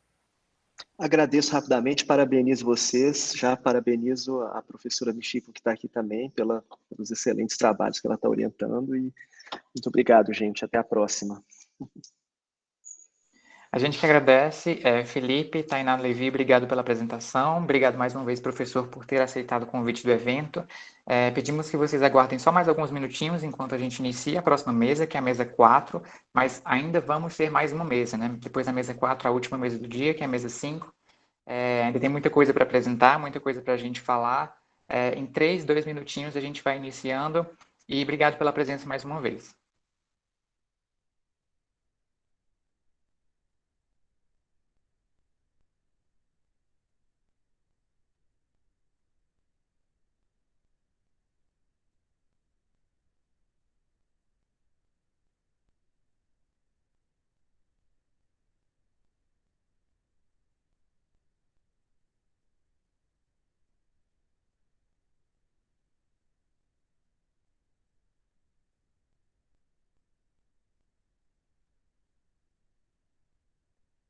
Agradeço rapidamente, parabenizo vocês, já parabenizo a professora Michiko, que está aqui também, pelos excelentes trabalhos que ela está orientando, e muito obrigado, gente, até a próxima. A gente que agradece, Felipe, Tainá Levi, obrigado pela apresentação, obrigado mais uma vez, professor, por ter aceitado o convite do evento. Pedimos que vocês aguardem só mais alguns minutinhos enquanto a gente inicia a próxima mesa, que é a mesa 4, mas ainda vamos ter mais uma mesa, né? Depois da mesa 4, a última mesa do dia, que é a mesa 5. Ainda tem muita coisa para apresentar, muita coisa para a gente falar. Em 2 minutinhos a gente vai iniciando, e obrigado pela presença mais uma vez.